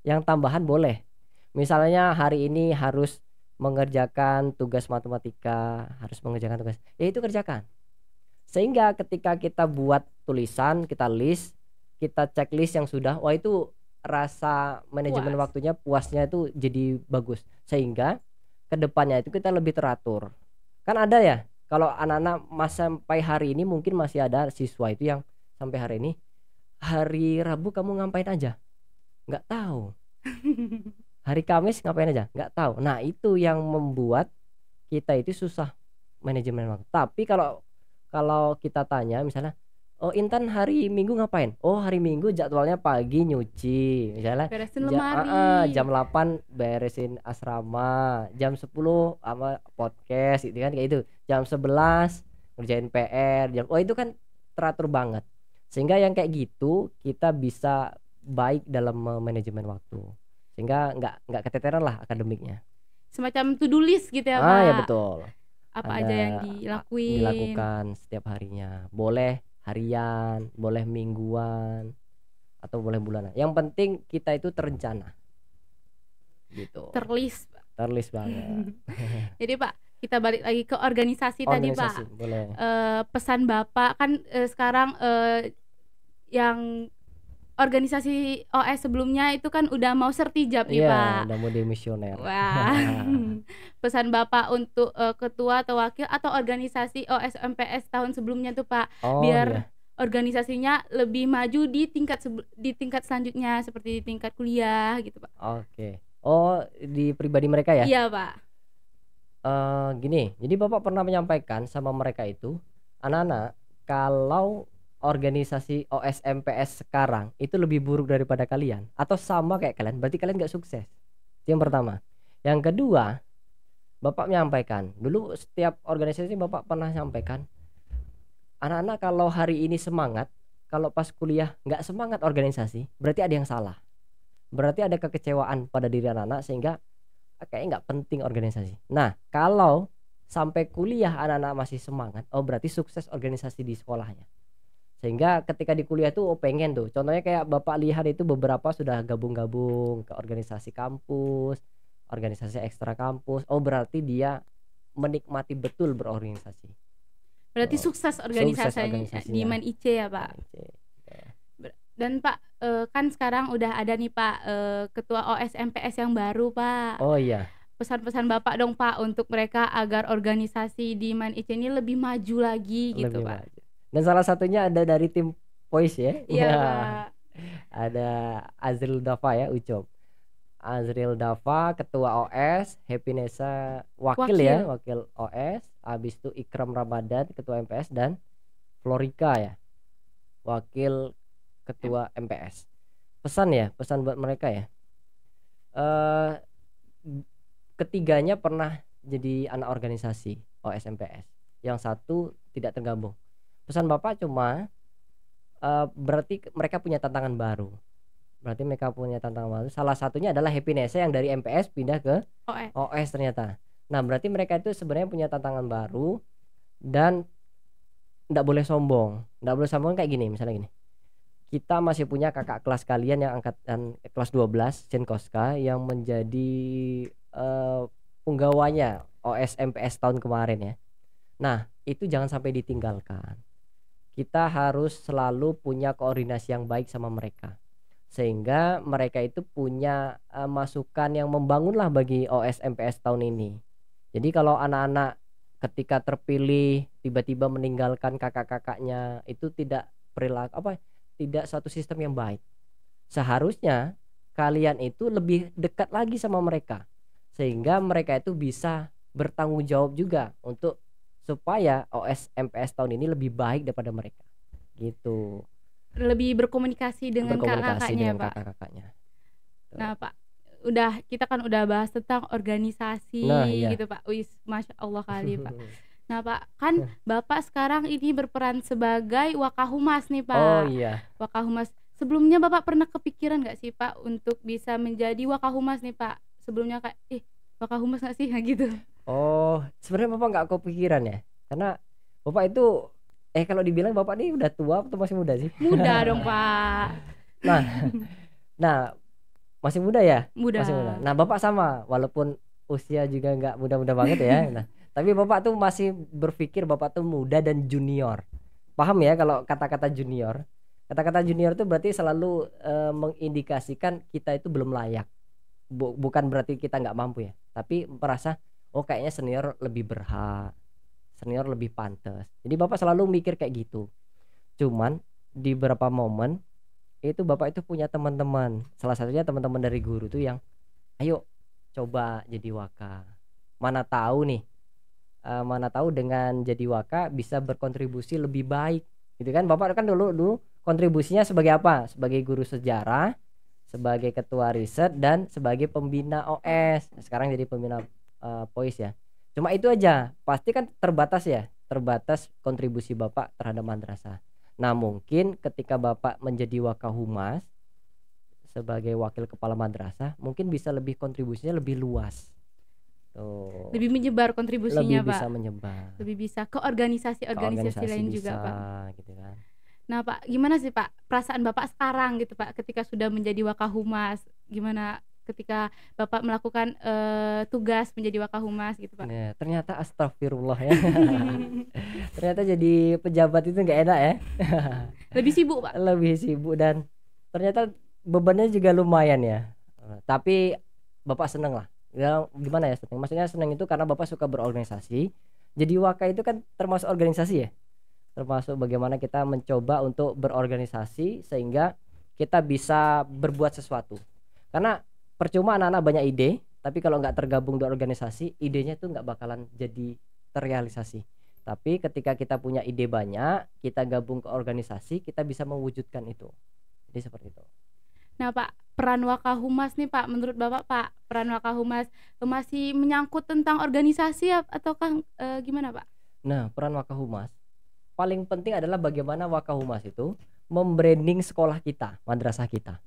yang tambahan boleh. Misalnya hari ini harus mengerjakan tugas matematika, harus mengerjakan tugas, ya itu kerjakan. Sehingga ketika kita buat tulisan, kita list, kita checklist yang sudah, itu rasa manajemen waktunya puasnya itu jadi bagus. Sehingga kedepannya itu kita lebih teratur. Kan ada ya, kalau anak-anak sampai hari ini mungkin masih ada siswa itu yang sampai hari ini, hari Rabu kamu ngapain aja? Nggak tahu. Hari Kamis ngapain aja? Nggak tahu. Nah, itu yang membuat kita itu susah manajemen waktu. Tapi kalau kita tanya misalnya, Intan hari Minggu ngapain? Hari Minggu jadwalnya pagi nyuci, misalnya beresin lemari, jam 8 beresin asrama, jam 10 sama podcast gitu kan, kayak itu. Jam 11 ngerjain PR, itu kan teratur banget. Sehingga yang kayak gitu kita bisa baik dalam manajemen waktu. Sehingga nggak keteteran lah akademiknya. Semacam to-do list gitu ya Pak. Ya betul. Apa aja yang dilakukan setiap harinya. Boleh harian, boleh mingguan, atau boleh bulanan. Yang penting kita itu terencana. Gitu. Terlist banget. Jadi Pak, kita balik lagi ke organisasi tadi Pak. Boleh. Pesan Bapak kan sekarang yang organisasi OS sebelumnya itu kan udah mau sertijab nih Pak. Udah mau demisioner. Wah. Pesan Bapak untuk ketua atau wakil atau organisasi OS MPS tahun sebelumnya tuh Pak, biar organisasinya lebih maju di tingkat selanjutnya seperti di tingkat kuliah gitu Pak. Oke. Di pribadi mereka ya? Iya Pak. Gini, jadi Bapak pernah menyampaikan sama mereka itu, anak-anak, kalau organisasi OS MPS sekarang itu lebih buruk daripada kalian atau sama kayak kalian, berarti kalian gak sukses. Itu yang pertama. Yang kedua, Bapak menyampaikan dulu, setiap organisasi Bapak pernah sampaikan, anak-anak kalau hari ini semangat, kalau pas kuliah nggak semangat organisasi, berarti ada yang salah. Berarti ada kekecewaan pada diri anak-anak sehingga kayaknya nggak penting organisasi. Nah, kalau sampai kuliah anak-anak masih semangat, oh berarti sukses organisasi di sekolahnya. Sehingga ketika di kuliah tuh pengen tuh. Contohnya kayak Bapak lihat itu beberapa sudah gabung-gabung ke organisasi kampus, organisasi ekstra kampus. Oh berarti dia menikmati betul berorganisasi. Berarti Oh, sukses sukses organisasinya di organisasinya. MAN IC ya Pak. Dan Pak kan sekarang udah ada nih Pak ketua OS MPS yang baru Pak. Oh iya. Pesan-pesan Bapak dong Pak untuk mereka agar organisasi di MAN IC ini lebih maju lagi gitu Lebih Pak. maju. Dan salah satunya ada dari tim Voice ya. Iya Pak. Ada Azril Dafa ya, Ucop. Azril Dafa ketua OS, Happy Nesa wakil ya, wakil OS. Habis itu Ikram Ramadan ketua MPS dan Florika ya, wakil ketua MPS. Pesan buat mereka ya. Ketiganya pernah jadi anak organisasi OS MPS. Yang satu tidak tergabung. Pesan Bapak cuma berarti mereka punya tantangan baru. Salah satunya adalah Happiness yang dari MPS pindah ke OS ternyata. Nah, berarti mereka itu sebenarnya punya tantangan baru dan enggak boleh sombong. Enggak boleh sombong kayak gini, misalnya gini. Kita masih punya kakak kelas kalian yang angkatan kelas 12, Senkoska, yang menjadi penggawanya OS MPS tahun kemarin ya. Nah, itu jangan sampai ditinggalkan. Kita harus selalu punya koordinasi yang baik sama mereka. Sehingga mereka itu punya masukan yang membangunlah bagi OS MPS tahun ini. Jadi kalau anak-anak ketika terpilih tiba-tiba meninggalkan kakak-kakaknya, itu tidak tidak satu sistem yang baik. Seharusnya kalian itu lebih dekat lagi sama mereka, sehingga mereka itu bisa bertanggung jawab juga untuk supaya OS MPS tahun ini lebih baik daripada mereka gitu. Lebih berkomunikasi dengan kakak-kakaknya Pak. Nah Pak, kita kan udah bahas tentang organisasi gitu Pak. Wis, Masya Allah kali Pak. Nah Pak, kan Bapak sekarang ini berperan sebagai Wakahumas nih Pak. Oh iya. Wakahumas. Sebelumnya Bapak pernah kepikiran gak sih Pak untuk bisa menjadi Wakahumas nih Pak? Sebelumnya kayak Wakahumas gak sih gitu? Oh, sebenarnya Bapak nggak kepikiran ya, karena Bapak itu kalau dibilang Bapak ini udah tua atau masih muda sih? Muda dong Pak. Nah masih muda ya? Muda. Masih muda. Nah Bapak sama, walaupun usia juga nggak muda-muda banget ya. Nah, tapi Bapak tuh masih berpikir Bapak tuh muda dan junior. Paham ya kalau kata-kata junior? Kata-kata junior itu berarti selalu mengindikasikan kita itu belum layak. Bukan berarti kita nggak mampu ya, tapi merasa kayaknya senior lebih berhak, senior lebih pantas. Jadi Bapak selalu mikir kayak gitu. Cuman di beberapa momen itu Bapak itu punya teman-teman, salah satunya teman-teman dari guru tuh yang ayo coba jadi waka. Mana tahu dengan jadi waka bisa berkontribusi lebih baik gitu kan. Bapak kan dulu kontribusinya sebagai apa? Sebagai guru sejarah, sebagai ketua riset, dan sebagai pembina OS. Sekarang jadi pembina Voice ya. Cuma itu aja, pasti kan terbatas kontribusi Bapak terhadap madrasah. Nah mungkin ketika Bapak menjadi Wakahumas sebagai wakil kepala madrasah, mungkin bisa lebih kontribusinya lebih luas. Tuh. Lebih menyebar kontribusinya lebih Pak. Bisa menyebar. Lebih bisa ke organisasi lain bisa, juga Pak. Gitu kan. Nah Pak, gimana sih Pak perasaan Bapak sekarang gitu Pak ketika sudah menjadi Wakahumas? Gimana ketika Bapak melakukan tugas menjadi Wakahumas gitu Pak? Nah, ternyata astagfirullah ya. Ternyata jadi pejabat itu nggak enak ya. Lebih sibuk Pak? Lebih sibuk dan ternyata bebannya juga lumayan ya. Tapi Bapak seneng lah. Ya, gimana ya seneng? Maksudnya seneng itu karena Bapak suka berorganisasi. Jadi waka itu kan termasuk organisasi ya. Termasuk bagaimana kita mencoba untuk berorganisasi sehingga kita bisa berbuat sesuatu. Karena percuma anak-anak banyak ide, tapi kalau nggak tergabung di organisasi, idenya tuh nggak bakalan jadi terrealisasi. Tapi ketika kita punya ide banyak, kita gabung ke organisasi, kita bisa mewujudkan itu. Jadi seperti itu. Nah Pak, peran Wakahumas nih Pak, menurut Bapak Pak, peran Wakahumas masih menyangkut tentang organisasi ataukah gimana Pak? Nah, peran Wakahumas paling penting adalah bagaimana Wakahumas itu membranding sekolah kita, madrasah kita.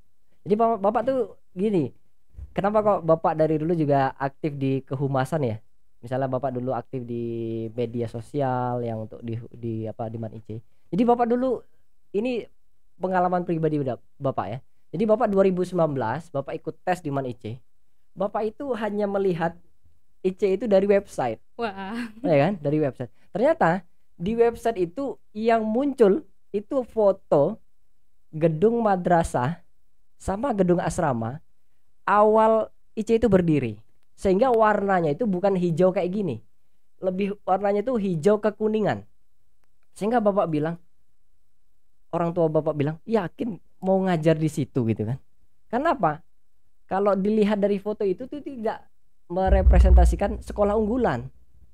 Jadi Bapak tuh gini, kenapa kok Bapak dari dulu juga aktif di kehumasan ya? Misalnya Bapak dulu aktif di media sosial yang untuk di Man IC. Jadi Bapak dulu ini pengalaman pribadi Bapak ya. Jadi Bapak 2019 Bapak ikut tes di Man IC. Bapak itu hanya melihat IC itu dari website. Wah. Ya kan? Dari website. Ternyata di website itu yang muncul itu foto gedung madrasah sama gedung asrama awal IC itu berdiri. Sehingga warnanya itu bukan hijau kayak gini. Lebih warnanya itu hijau kekuningan. Sehingga Bapak bilang, orang tua Bapak bilang, yakin mau ngajar di situ gitu kan. Kenapa? Kalau dilihat dari foto itu tuh tidak merepresentasikan sekolah unggulan.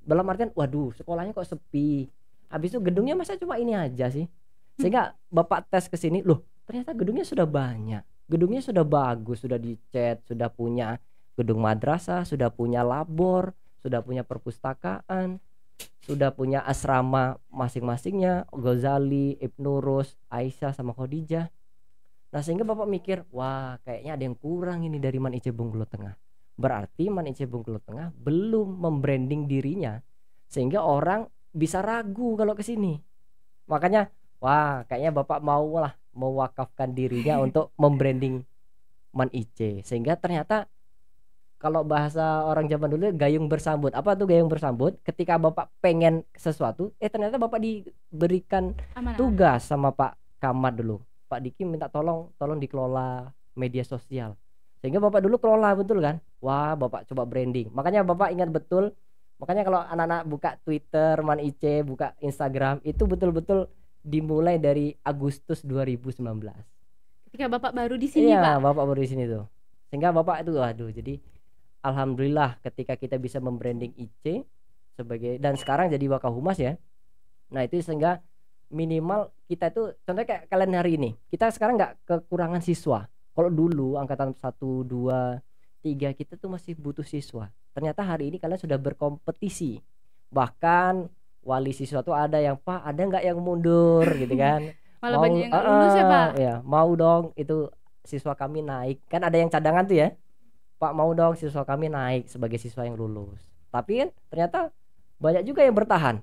Dalam artian, waduh, sekolahnya kok sepi. Habis itu gedungnya masa cuma ini aja sih. Sehingga Bapak tes ke sini, loh, ternyata gedungnya sudah banyak. Gedungnya sudah bagus, sudah dicat, sudah punya gedung madrasah, sudah punya labor, sudah punya perpustakaan, sudah punya asrama masing-masingnya, Ghazali, Ibnu Rus, Aisyah sama Khadijah. Nah, sehingga Bapak mikir, wah, kayaknya ada yang kurang ini dari Man IC Bengkulu Tengah. Berarti Man IC Bengkulu Tengah belum membranding dirinya sehingga orang bisa ragu kalau ke sini. Makanya, wah, kayaknya Bapak mau mewakafkan dirinya untuk membranding Man IC. Sehingga ternyata kalau bahasa orang zaman dulu gayung bersambut. Apa tuh gayung bersambut? Ketika Bapak pengen sesuatu, ternyata Bapak diberikan tugas sama Pak Kamad dulu. Pak Diki minta tolong dikelola media sosial. Sehingga Bapak dulu kelola betul kan? Wah, Bapak coba branding. Makanya Bapak ingat betul. Makanya kalau anak-anak buka Twitter, Man IC, buka Instagram, itu betul-betul dimulai dari Agustus 2019. Ketika Bapak baru di sini, Pak. Iya, Bapak baru di sini tuh. Sehingga Bapak itu waduh, jadi alhamdulillah ketika kita bisa membranding IC sebagai, dan sekarang jadi Wakahumas ya. Nah, itu sehingga minimal kita itu contohnya kayak kalian hari ini. Kita sekarang nggak kekurangan siswa. Kalau dulu angkatan 1, 2, 3 kita tuh masih butuh siswa. Ternyata hari ini kalian sudah berkompetisi. Bahkan wali siswa tuh ada yang, Pak, ada nggak yang mundur gitu kan. Malah banyak yang nggak lulus ya, Pak. Ya, mau dong itu siswa kami naik. Kan ada yang cadangan tuh ya. Pak, mau dong siswa kami naik sebagai siswa yang lulus. Tapi kan ternyata banyak juga yang bertahan.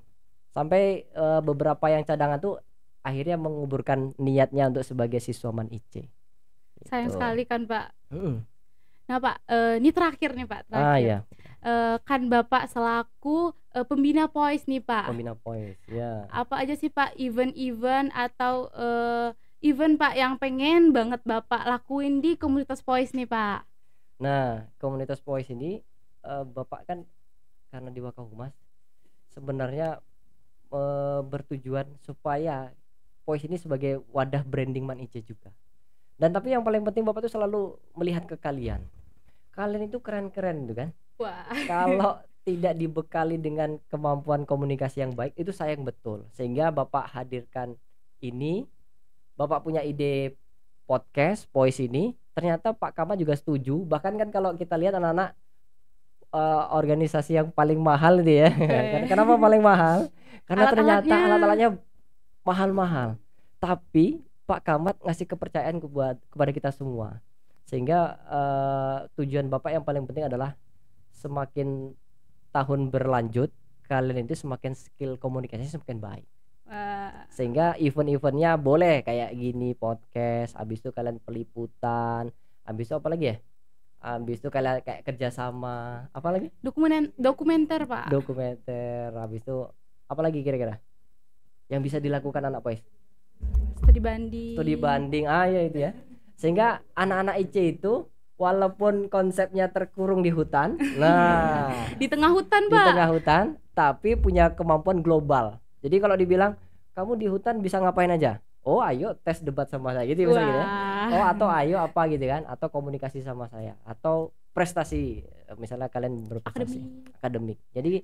Sampai beberapa yang cadangan tuh akhirnya menguburkan niatnya untuk sebagai siswa Man IC. Sayang sekali kan, Pak. Nah, Pak, ini terakhir nih, Pak. Iya. Kan Bapak selaku pembina POIS nih, Pak. Pembina POIS, ya. Apa aja sih, Pak, event-event atau event, Pak, yang pengen banget Bapak lakuin di komunitas POIS nih, Pak? Nah, komunitas POIS ini Bapak kan karena di Wakahumas sebenarnya bertujuan supaya POIS ini sebagai wadah branding Man IC juga. Dan tapi yang paling penting Bapak tuh selalu melihat ke kalian. Kalian itu keren-keren gitu kan. Wah. Kalau tidak dibekali dengan kemampuan komunikasi yang baik itu sayang betul. Sehingga Bapak hadirkan ini, Bapak punya ide podcast POIS ini, ternyata Pak Kamad juga setuju. Bahkan kan kalau kita lihat anak-anak organisasi yang paling mahal itu ya. Kenapa paling mahal? Karena ternyata alat-alatnya mahal-mahal. Tapi Pak Kamad ngasih kepercayaan kepada kita semua. Sehingga tujuan Bapak yang paling penting adalah semakin tahun berlanjut, kalian itu semakin skill komunikasi semakin baik. Sehingga event-eventnya boleh kayak gini, podcast, habis itu kalian peliputan, habis itu apa lagi ya? Habis itu kalian kayak kerjasama, apa lagi? Dokumenter, Pak. Dokumenter, habis itu apa lagi kira-kira yang bisa dilakukan anak POIS? Studi banding. Ya itu ya. Sehingga anak-anak IC itu walaupun konsepnya terkurung di hutan, nah di tengah hutan, Pak. Di tengah hutan, tapi punya kemampuan global. Jadi kalau dibilang kamu di hutan bisa ngapain aja? Oh, ayo tes debat sama saya gitu misalnya gitu ya. Oh, atau ayo apa gitu kan, atau komunikasi sama saya, atau prestasi misalnya kalian berprestasi akademik. Jadi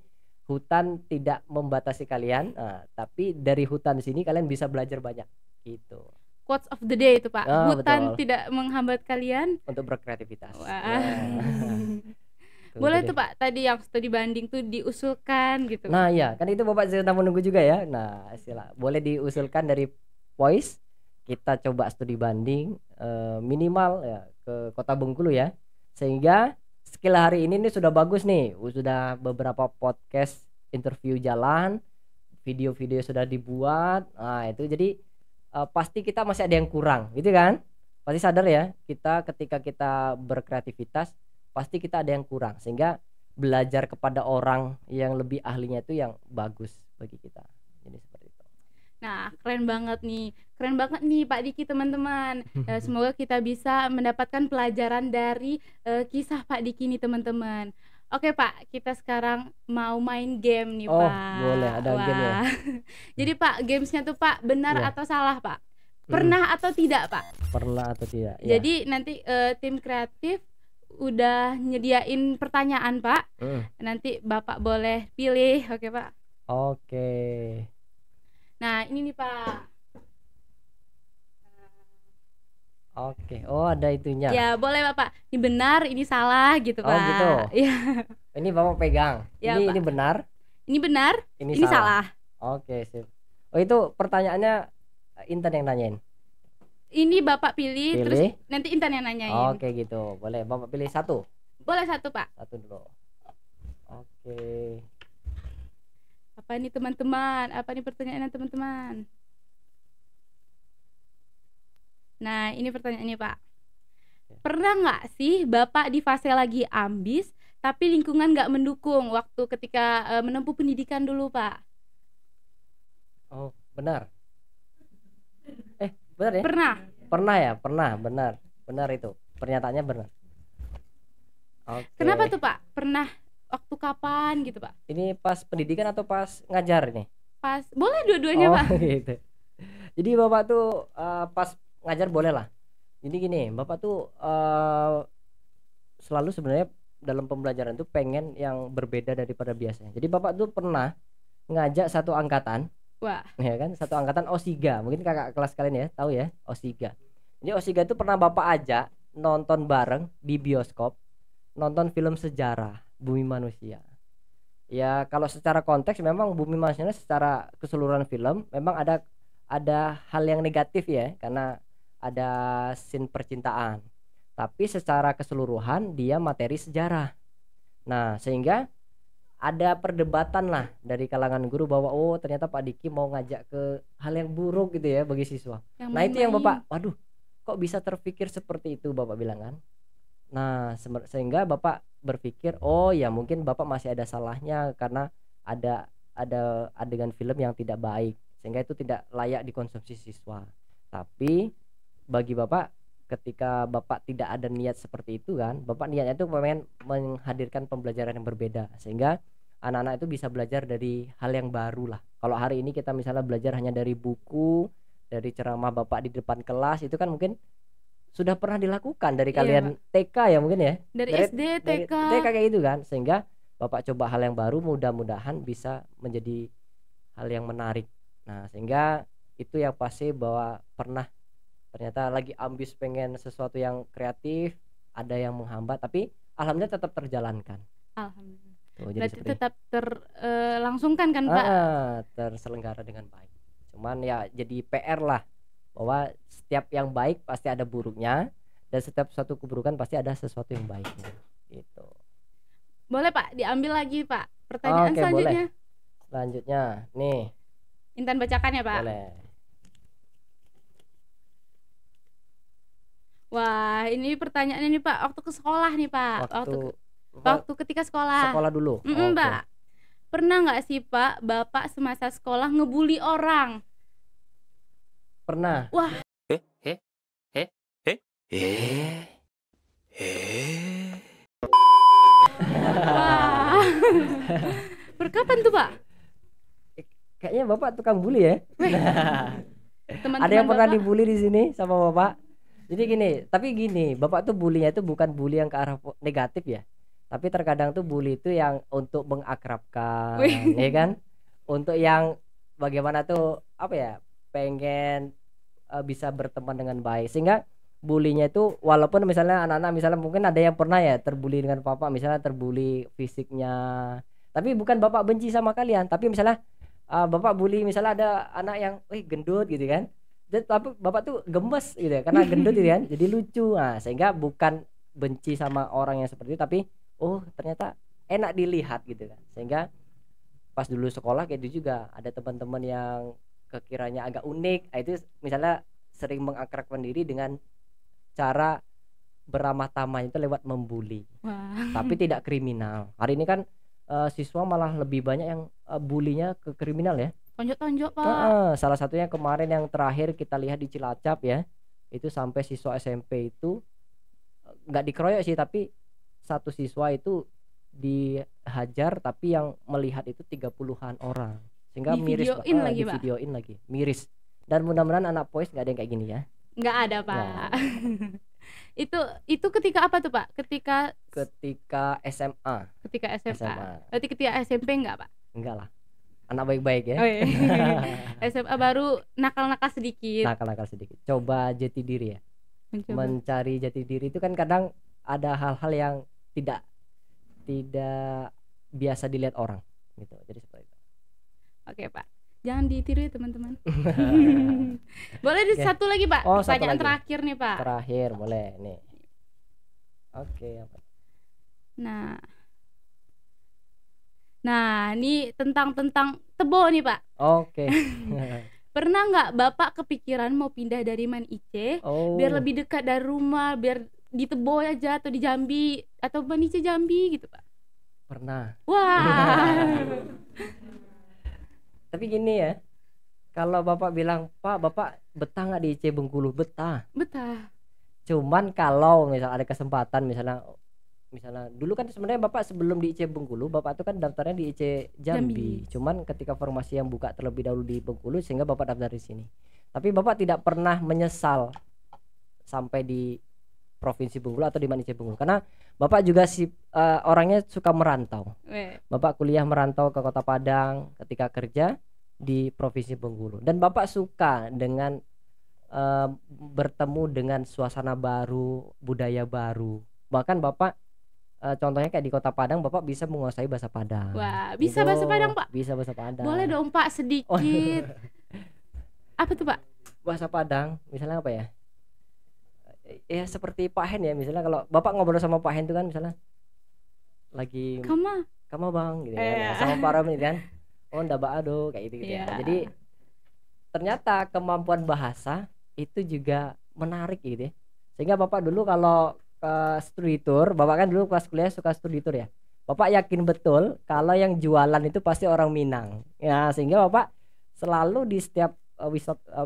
hutan tidak membatasi kalian, tapi dari hutan sini kalian bisa belajar banyak gitu. quotes of the day itu Pak. Hutan betul. tidak menghambat kalian Untuk berkreativitas. Wah. Boleh tuh Pak, tadi yang studi banding tuh diusulkan gitu. Nah ya, kan itu Bapak sedang menunggu juga ya. Nah boleh diusulkan dari Voice, kita coba studi banding minimal ya ke Kota Bengkulu ya. Sehingga skill hari ini nih sudah bagus nih, sudah beberapa podcast interview jalan, video-video sudah dibuat. Nah itu jadi pasti kita masih ada yang kurang gitu kan. Pasti sadar ya, kita ketika kita berkreativitas pasti kita ada yang kurang, sehingga belajar kepada orang yang lebih ahlinya itu yang bagus bagi kita. Jadi seperti itu. Nah, keren banget nih Pak Diki teman-teman. Semoga kita bisa mendapatkan pelajaran dari kisah Pak Diki nih teman-teman. Oke Pak, kita sekarang mau main game nih Pak. Boleh, ada game ya. Jadi Pak, gamesnya tuh Pak benar atau salah Pak? Pernah atau tidak Pak? Pernah atau tidak ya. Jadi nanti tim kreatif udah nyediain pertanyaan Pak. Nanti Bapak boleh pilih, oke Pak? Oke. Nah ini nih Pak. Oke, oh ada itunya. Ya boleh Bapak, ini benar, ini salah gitu Pak. Oh gitu. Ya. Ini Bapak pegang. Ya, ini Pak. benar. Ini benar, ini salah. Oke sip. Oh itu pertanyaannya Intan yang nanyain. Ini Bapak pilih, terus nanti Intan yang nanyain. Oke gitu, boleh Bapak pilih satu. Boleh satu Pak. Satu dulu. Oke. Apa nih teman-teman? Apa nih pertanyaannya teman-teman? Nah ini pertanyaannya Pak. Pernah nggak sih Bapak di fase lagi ambis tapi lingkungan nggak mendukung waktu ketika menempuh pendidikan dulu Pak? Oh benar. Benar ya? Pernah ya, benar itu pernyataannya benar. Oke. Kenapa tuh Pak? Pernah waktu kapan gitu Pak? Ini pas pendidikan atau pas ngajar nih? Pas, boleh dua-duanya Pak. Gitu. Jadi Bapak tuh pas ngajar boleh lah. Jadi gini, Bapak tuh selalu sebenarnya dalam pembelajaran tuh pengen yang berbeda daripada biasanya. Jadi Bapak tuh pernah ngajak satu angkatan. Wah. Ya kan, satu angkatan OSIGA. Mungkin kakak kelas kalian ya tahu ya OSIGA. Jadi OSIGA itu pernah Bapak ajak nonton bareng di bioskop, nonton film sejarah Bumi Manusia. Ya kalau secara konteks memang Bumi Manusia secara keseluruhan film memang ada hal yang negatif ya, karena ada scene percintaan. Tapi secara keseluruhan dia materi sejarah. Nah sehingga ada perdebatan lah dari kalangan guru bahwa oh ternyata Pak Diki mau ngajak ke hal yang buruk gitu ya bagi siswa. Nah itu yang Bapak, waduh kok bisa terpikir seperti itu Bapak bilang kan. Nah sehingga Bapak berpikir oh ya mungkin Bapak masih ada salahnya karena ada adegan film yang tidak baik sehingga itu tidak layak dikonsumsi siswa. Tapi bagi Bapak ketika Bapak tidak ada niat seperti itu kan, Bapak niatnya itu pengen menghadirkan pembelajaran yang berbeda sehingga anak-anak itu bisa belajar dari hal yang baru lah. Kalau hari ini kita misalnya belajar hanya dari buku, dari ceramah Bapak di depan kelas, itu kan mungkin sudah pernah dilakukan dari kalian TK ya mungkin ya. Dari SD, TK kayak gitu kan, sehingga Bapak coba hal yang baru, mudah-mudahan bisa menjadi hal yang menarik. Nah sehingga itu yang pasti bahwa pernah ternyata lagi ambis pengen sesuatu yang kreatif, ada yang menghambat, tapi alhamdulillah tetap terjalankan. Alhamdulillah. Tuh, berarti tetap terlangsungkan kan Pak? Terselenggara dengan baik. Cuman ya jadi PR lah bahwa setiap yang baik pasti ada buruknya dan setiap suatu keburukan pasti ada sesuatu yang baiknya. Gitu. Boleh Pak, diambil lagi Pak. Pertanyaan selanjutnya. Boleh. Selanjutnya, nih. Intan bacakan ya Pak. Boleh. Wah, ini pertanyaannya nih Pak, waktu ke sekolah nih Pak. Waktu ketika sekolah. Sekolah dulu. Pak. Pernah nggak sih Pak, Bapak semasa sekolah ngebully orang? Pernah. Wah. Wah. Berkapan tuh Pak? Kayaknya Bapak tukang bully ya. Teman-teman ada yang pernah Bapak dibully di sini sama Bapak? Jadi gini, Bapak tuh bullynya itu bukan bully yang ke arah negatif ya. Tapi terkadang tuh bully itu yang untuk mengakrabkan, ya kan? Untuk yang bagaimana tuh apa ya? Pengen bisa berteman dengan baik, sehingga bulinya itu walaupun misalnya anak-anak misalnya mungkin ada yang pernah ya terbuli dengan bapak, misalnya terbuli fisiknya, tapi bukan bapak benci sama kalian, tapi misalnya bapak bully misalnya ada anak yang gendut gitu kan, tapi bapak tuh gemes gitu ya karena gendut gitu kan, jadi lucu. Nah, sehingga bukan benci sama orang yang seperti itu, tapi ternyata enak dilihat gitu kan. Sehingga pas dulu sekolah kayak itu juga ada teman-teman yang kekiranya agak unik, itu misalnya sering mengakrabkan diri dengan cara beramah tamah itu lewat membuli. Tapi tidak kriminal. Hari ini kan siswa malah lebih banyak yang bulinya ke kriminal ya. Tonjok-tonjok Pak. Salah satunya kemarin yang terakhir kita lihat di Cilacap ya, itu sampai siswa SMP itu nggak dikeroyok sih, tapi satu siswa itu dihajar, tapi yang melihat itu 30-an orang, sehingga miris. Videoin lagi miris. Dan mudah-mudahan anak POIS nggak ada yang kayak gini ya. Nggak ada Pak. Itu ketika apa tuh Pak? Ketika SMA. Ketika SMA. Berarti ketika SMP enggak Pak? Enggak lah, anak baik-baik ya. SMA baru nakal-nakal sedikit. Coba jati diri ya. Mencari jati diri itu kan kadang ada hal-hal yang tidak biasa dilihat orang gitu. Jadi seperti itu. Oke Pak, jangan ditiru ya teman-teman. Boleh satu lagi Pak, pertanyaan terakhir nih Pak. Terakhir boleh nih. Oke. Nah ini tentang Tebo nih Pak. Oke. Pernah nggak Bapak kepikiran mau pindah dari Man Ice biar lebih dekat dari rumah, biar di Tebo aja atau di Jambi atau Man Ice Jambi gitu Pak? Pernah. Wah. Tapi gini ya, kalau Bapak bilang, Pak, Bapak betah nggak di IC Bengkulu? Betah. Cuman kalau misal ada kesempatan, misalnya dulu kan sebenarnya Bapak sebelum di IC Bengkulu, Bapak itu kan daftarnya di IC Jambi. Cuman ketika formasi yang buka terlebih dahulu di Bengkulu, sehingga Bapak daftar di sini. Tapi Bapak tidak pernah menyesal sampai di Provinsi Bengkulu atau di Man Ice Bengkulu, karena Bapak juga orangnya suka merantau. Bapak kuliah merantau ke Kota Padang, ketika kerja di Provinsi Bengkulu, dan Bapak suka dengan bertemu dengan suasana baru, budaya baru. Bahkan Bapak contohnya kayak di Kota Padang, Bapak bisa menguasai bahasa Padang. Wah, bisa bahasa Padang Pak? Bisa bahasa Padang. Boleh dong Pak sedikit. Apa tuh Pak? Bahasa Padang misalnya apa ya? Ya seperti Pak Hen ya, misalnya kalau Bapak ngobrol sama Pak Hen itu kan misalnya lagi kama bang gitu kan, sama para gitu kan, ndak baado kayak gitu ya. Jadi ternyata kemampuan bahasa itu juga menarik gitu ya. Sehingga Bapak dulu kalau ke studi tour, Bapak kan dulu pas kuliah suka studi tour ya, Bapak yakin betul kalau yang jualan itu pasti orang Minang ya, sehingga Bapak selalu di setiap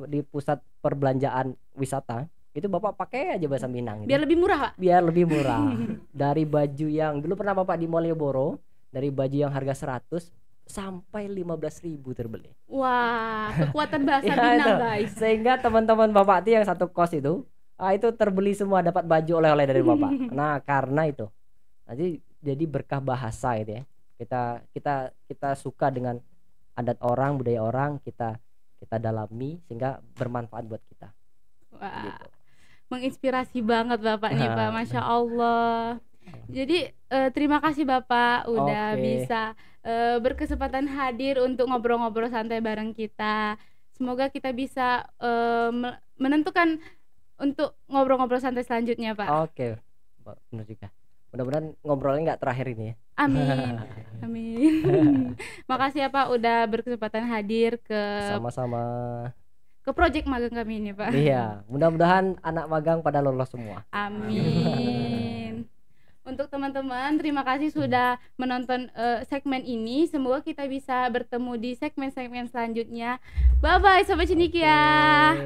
di pusat perbelanjaan wisata itu Bapak pakai aja bahasa Minang gitu. Biar lebih murah Pak? Biar lebih murah. Dari baju yang dulu pernah Bapak di Malioboro, dari baju yang harga 100 sampai 15.000 terbeli. Wah, kekuatan bahasa Minang guys. Sehingga teman-teman Bapak itu yang satu kos itu terbeli semua, dapat baju oleh-oleh dari Bapak. Nah karena itu jadi berkah bahasa gitu ya. Kita suka dengan adat orang, budaya orang, kita dalami sehingga bermanfaat buat kita. Wah, gitu. Menginspirasi banget Bapak nih Pak, Masya Allah. Jadi terima kasih Bapak udah bisa berkesempatan hadir untuk ngobrol-ngobrol santai bareng kita. Semoga kita bisa menentukan untuk ngobrol-ngobrol santai selanjutnya Pak. Oke, benar juga. Mudah-mudahan ngobrolnya nggak terakhir ini ya. Amin. Amin. Makasih ya Pak udah berkesempatan hadir sama-sama ke project magang kami ini Pak. Iya, mudah-mudahan anak magang pada lolos semua. Amin. Untuk teman-teman, terima kasih sudah menonton segmen ini. Semoga kita bisa bertemu di segmen-segmen selanjutnya. Bye bye Sobat Cendekia.